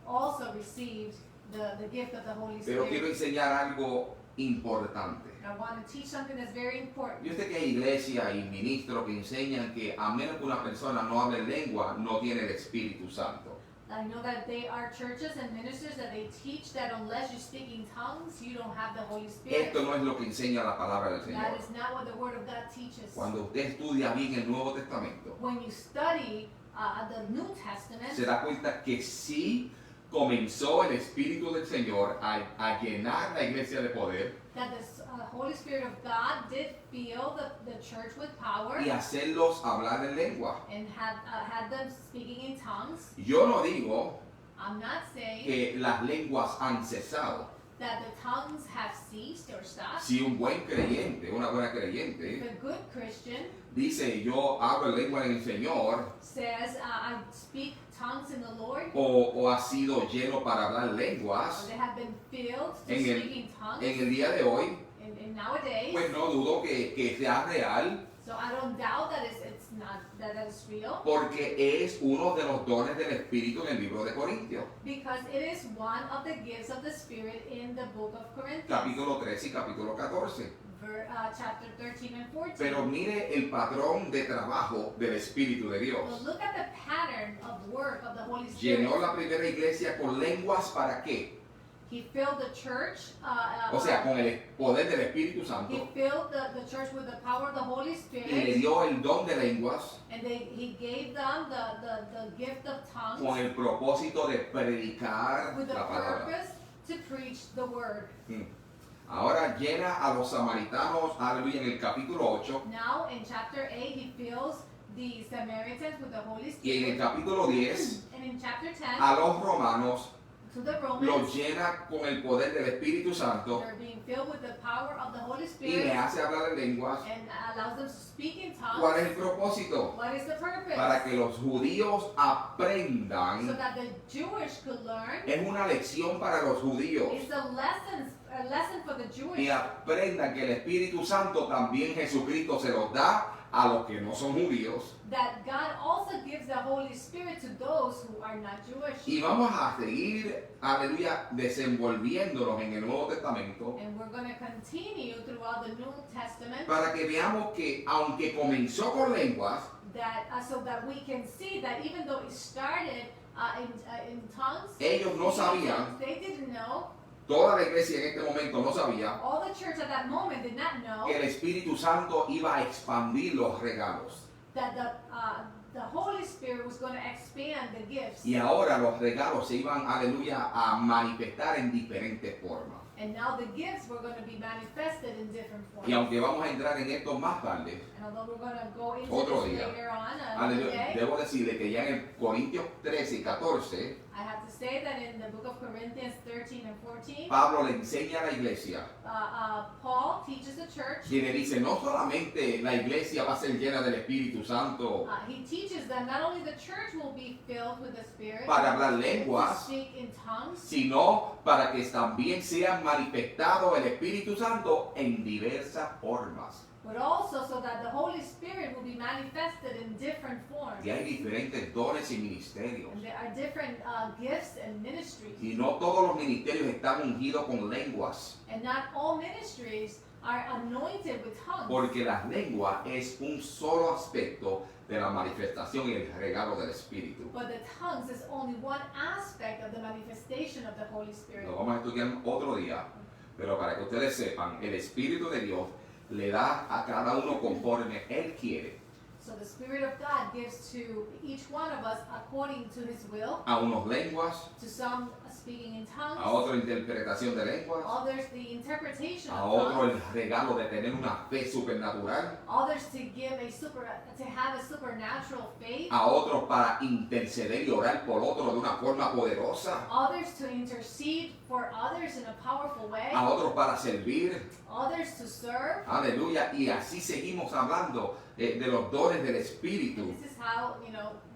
also received the gift of the Holy Pero quiero Spirit. enseñar algo importante. I want to teach something that's very important. Yo sé que hay iglesias y ministros que enseñan que a menos que una persona no hable lengua, no tiene el Espíritu Santo. I know that they are churches and ministers that they teach that unless you speak in tongues, you don't have the Holy Spirit. Esto no es lo que enseña la palabra del Señor. That is not what the Word of God teaches. Cuando usted estudia bien el Nuevo Testamento, When you study the New Testament, se da cuenta que sí comenzó el Espíritu del Señor a llenar la iglesia de poder that the Holy Spirit of God did fill the church with power y hacerlos hablar en lengua. and had them speaking in tongues. Yo no digo I'm not saying que las lenguas han cesado. that the tongues have ceased or stopped. Si un buen creyente, una buena If creyente, a good Christian dice yo hablo en lengua en el Señor, says, I speak tongues in the Lord, o ha sido lleno para hablar or lenguas, they have been filled to En el- speak in tongues, en el día de hoy, and nowadays, pues no dudo que sea real, so I don't doubt that it's not, that is real, porque es uno de los dones del Espíritu en el libro de Corintios, because it is one of the gifts of the Spirit in the book of Corinthians, capítulo 13 y capítulo 14. chapter 13 and 14. Pero mire el patrón de trabajo del Espíritu de So Dios. look at the pattern of work of the Holy Spirit. Llenó la primera iglesia con lenguas ¿para qué? He filled the church. O sea, con el poder del Espíritu He Santo, filled the church with the power of the Holy y le Spirit, dio el don de lenguas and he gave them the gift of con tongues el propósito de predicar with the la palabra. purpose to preach the word. Ahora llena a los samaritanos, aleluya, en el capítulo 8, Now in chapter 8 he fills the Samaritans with the Holy y en el Spirit, capítulo 10 and in chapter 10 a los romanos to the los Romans llena con el poder del Espíritu Santo they're being filled with the power of the Holy y le Spirit hace hablar en lenguas. and allows them to speak in ¿Cuál es tongues. el propósito? What is the purpose? Para que los judíos So aprendan. that the Jewish could learn. Es una lección para los judíos. It's a lesson for the Jewish. Y aprendan que el Espíritu Santo también Jesucristo se los da a los que no son judíos. That God also gives the Holy Spirit to those who are not Jewish. Y vamos a seguir, aleluya, desenvolviéndonos en el Nuevo Testamento And we're going to continue throughout the New Testament para que veamos que aunque comenzó con lenguas, that so that we can see that even though it started in tongues, ellos no sabían, they didn't know. toda la iglesia en este momento no sabía All the church at that moment did not know que el Espíritu Santo iba a expandir los regalos. that the Holy Spirit was going to expand the gifts. Y ahora los regalos se iban, aleluya, a manifestar en diferentes formas. And now the gifts were going to be manifested in different forms. Y aunque vamos a entrar en esto más tarde, And although we're going to go into Otro this día. later on, another aleluya, day, debo decirle que ya en el Corintios 13 y 14, I have to say that in the book of Corinthians 13 and 14, Pablo le enseña a la iglesia Paul teaches the church. y le dice, no solamente la iglesia va a ser llena del Espíritu Santo He teaches that not only the church will be filled with the Spirit para hablar to lenguas, speak in tongues, sino para que también sea manifestado el Espíritu Santo en diversas formas. but also so that the Holy Spirit will be manifested in different forms. Y hay diferentes dones y ministerios. And there are different gifts and ministries. Y no todos los ministerios están ungidos con lenguas, And not all ministries are anointed with tongues. porque las lenguas es un solo aspecto de la manifestación y el regalo del Espíritu. But the tongues is only one aspect of the manifestation of the Holy Spirit. Lo vamos a estudiar otro día, pero para que ustedes sepan, el Espíritu de Dios le da a cada uno conforme Él quiere. So the Spirit of God gives to each one of us according to His will. A unos lenguas, To some speaking in tongues, a otros interpretación de lenguas, others the interpretation a of otro el tongues, regalo de tener una fe supernatural, others to have a supernatural faith, a otros para interceder y orar por otros de una forma poderosa, others to intercede for others in a powerful way, a otros para servir, others to serve. aleluya, y así seguimos hablando de los dones del Espíritu. And this is how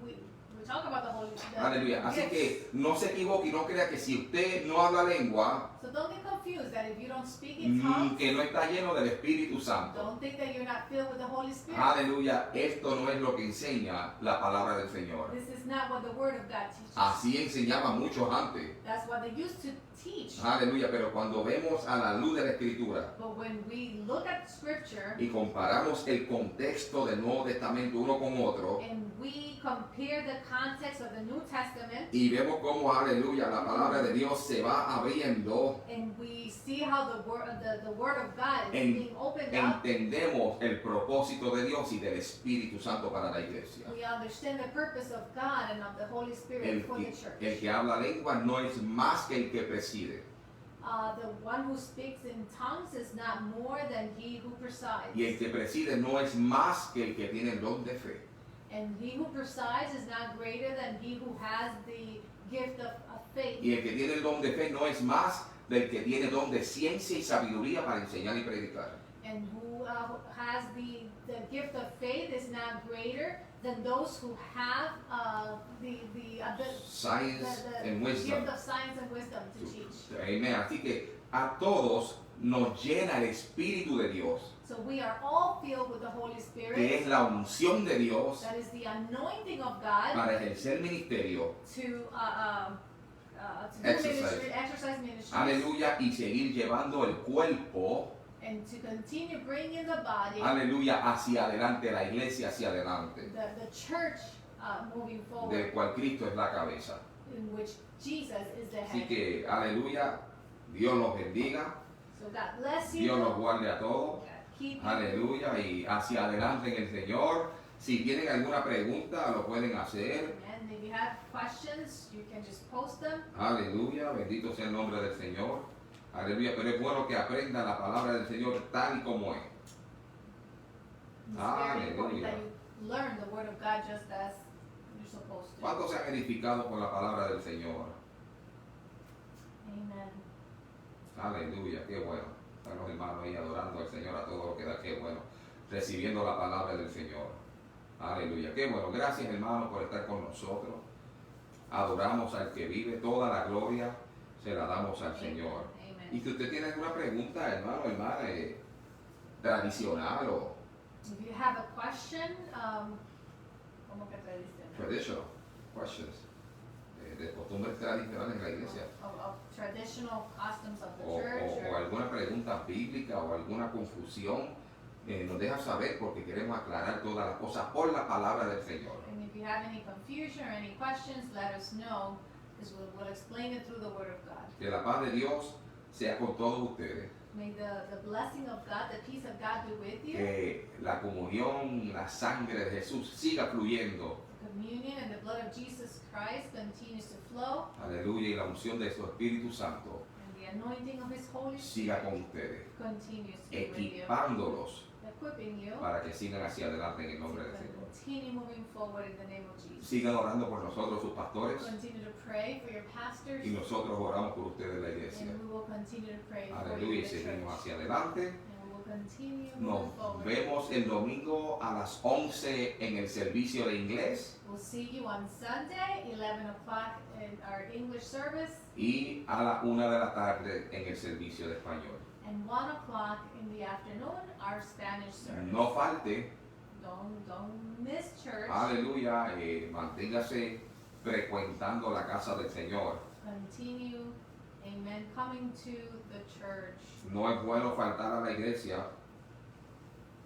we We talk about the Holy Spirit. Aleluya. Así que no se equivoque y no crea que si usted no habla lengua, So don't get confused that if you don't speak in tongues, que no está lleno del Espíritu Santo. don't think that you're not filled with the Holy Spirit. Aleluya. Esto no es lo que enseña la palabra del Señor. This is not what the Word of God teaches. Así enseñaban muchos antes. That's what they used to teach. Aleluya. Pero cuando vemos a la luz de la Escritura But when we look at Scripture y comparamos el contexto del Nuevo Testamento uno con otro, and we compare the context of the New Testament y vemos cómo, aleluya, la palabra de Dios se va abriendo, and we see how the Word of God is En- being opened up, entendemos el propósito de Dios y del Espíritu Santo para la iglesia. we understand the purpose of God and of the Holy Spirit El for the que, church. el que habla lengua no es más que el que preside. The one who speaks in tongues is not more than he who presides. Y el que preside no es más que el que tiene el don de fe. And he who presides is not greater than he who has the gift of faith. Y el que tiene el don de fe no es más del que tiene don de ciencia y sabiduría para enseñar y predicar. And who has the gift of faith is not greater than those who have Science and the wisdom. gift of science and wisdom to teach. Amén. Así que a todos nos llena el Espíritu de Dios, So we are all filled with the Holy que es Spirit. la unción de Dios That is the anointing of God para ejercer ministerio. to do Exercise. ministry, exercise ministry, Aleluya. Y seguir llevando el cuerpo, and to continue bringing the body, aleluya, hacia adelante, la iglesia hacia adelante, the church moving del forward, cual Cristo es la cabeza. in which Jesus is the Así head. que, aleluya, Dios los bendiga, So God bless you. Dios los guarde a todos, God keep you. aleluya, y hacia adelante en el Señor. Si tienen alguna pregunta, lo pueden hacer. And if you have questions, you can just post them. Aleluya, bendito sea el nombre del Señor. Aleluya, pero es bueno que aprendan la palabra del Señor tal y como es. It's very important Hallelujah. that you learn the word of God just as you're supposed to. ¿Cuántos se han edificado con la palabra del Señor? Amen. Aleluya, qué bueno. Están los hermanos ahí adorando al Señor a todo lo que da, qué bueno. Recibiendo la palabra del Señor. Aleluya, qué bueno. Gracias, hermanos, por estar con nosotros. Adoramos al que vive, toda la gloria se la damos al Señor. Amen. Y si usted tiene alguna pregunta, hermano, hermana, tradicional o If you have a question, ¿cómo que tradicional? traditional questions, de costumbres tradicionales en la iglesia, Of traditional customs of the o church, or alguna pregunta bíblica o alguna confusión, nos deja saber porque queremos aclarar todas las cosas por la palabra del Señor. and if you have any confusion or any questions, let us know, because we'll explain it through the word of God. Que la paz de Dios sea con todos ustedes, May the blessing of God, the peace of God be with you. que la comunión, la sangre de Jesús siga fluyendo, The communion and the blood of Jesus Christ continues to flow, aleluya, y la unción de su Espíritu Santo and the anointing of His Holy siga Spirit con ustedes, continues to be with you, equipándolos equipping you para que sigan hacia adelante en el nombre del to Señor. continue moving forward in the name of Jesus. Sigan orando por nosotros, sus pastores, Continue to pray for your pastors, y nosotros oramos por ustedes, la iglesia. and we will continue to pray for Aleluya, you, y the seguimos church. hacia adelante. And we will continue Nos moving forward. vemos el domingo a las 11 en el servicio de inglés We'll see you on Sunday, 11 o'clock in our English service, y a la 1 de la tarde en el servicio de español. and 1 o'clock in the afternoon, our Spanish service. No falte, Don't miss church. aleluya, manténgase frecuentando la casa del Señor. Continue, amen, coming to the church. No es bueno faltar a la iglesia.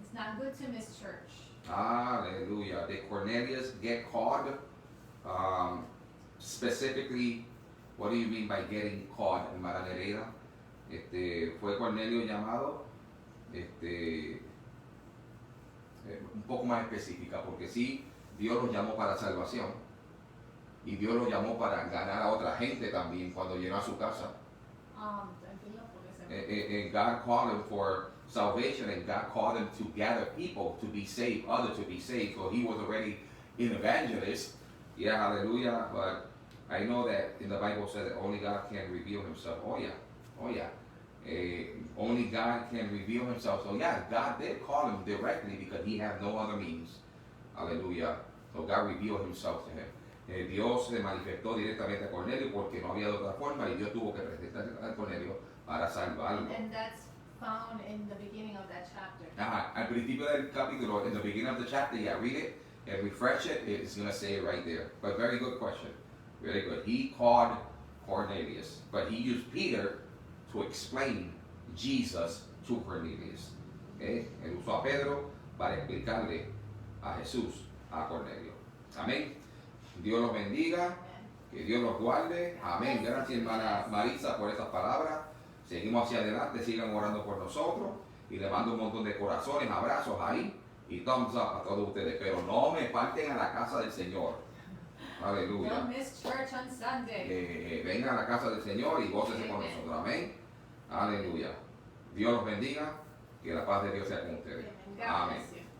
It's not good to miss church. Aleluya. Did Cornelius get caught? Specifically, what do you mean by getting caught, hermana Nereida? ¿Fue Cornelio llamado? Un poco más específica, porque sí, Dios los llamó para salvación. Y Dios los llamó para ganar a otra gente también cuando llegó a su casa. Tranquilo, porque se And God called him for salvation, and God called him to gather people to be saved, others to be saved. So he was already an evangelist. Yeah, hallelujah. But I know that in the Bible says that only God can reveal himself. Oh yeah. Only God can reveal himself. So yeah, God did call him directly because he had no other means. Hallelujah. So God revealed himself to him. Dios se manifestó directamente a Cornelio porque no había de otra forma y Dios tuvo que presentarse a Cornelio para salvarlo. And that's found in the beginning of that chapter. Al principio del capítulo, in the beginning of the chapter, yeah, read it and refresh it. It's going to say it right there. But very good question. Very good. He called Cornelius, but he used Peter to explain Jesus to Cornelius. Okay? Él usó a Pedro para explicarle a Jesús a Cornelio. Amén. Dios los bendiga. Que Dios los guarde. Amén. Gracias, hermana Marisa, por esas palabras. Seguimos hacia adelante. Sigan orando por nosotros. Y le mando un montón de corazones, abrazos ahí. Y thumbs up a todos ustedes. Pero no me falten a la casa del Señor. Aleluya. Don't miss church on Sunday. Vengan a la casa del Señor y gócese con nosotros. Amén. Aleluya. Dios los bendiga. Que la paz de Dios sea con ustedes. God Amén. bless you.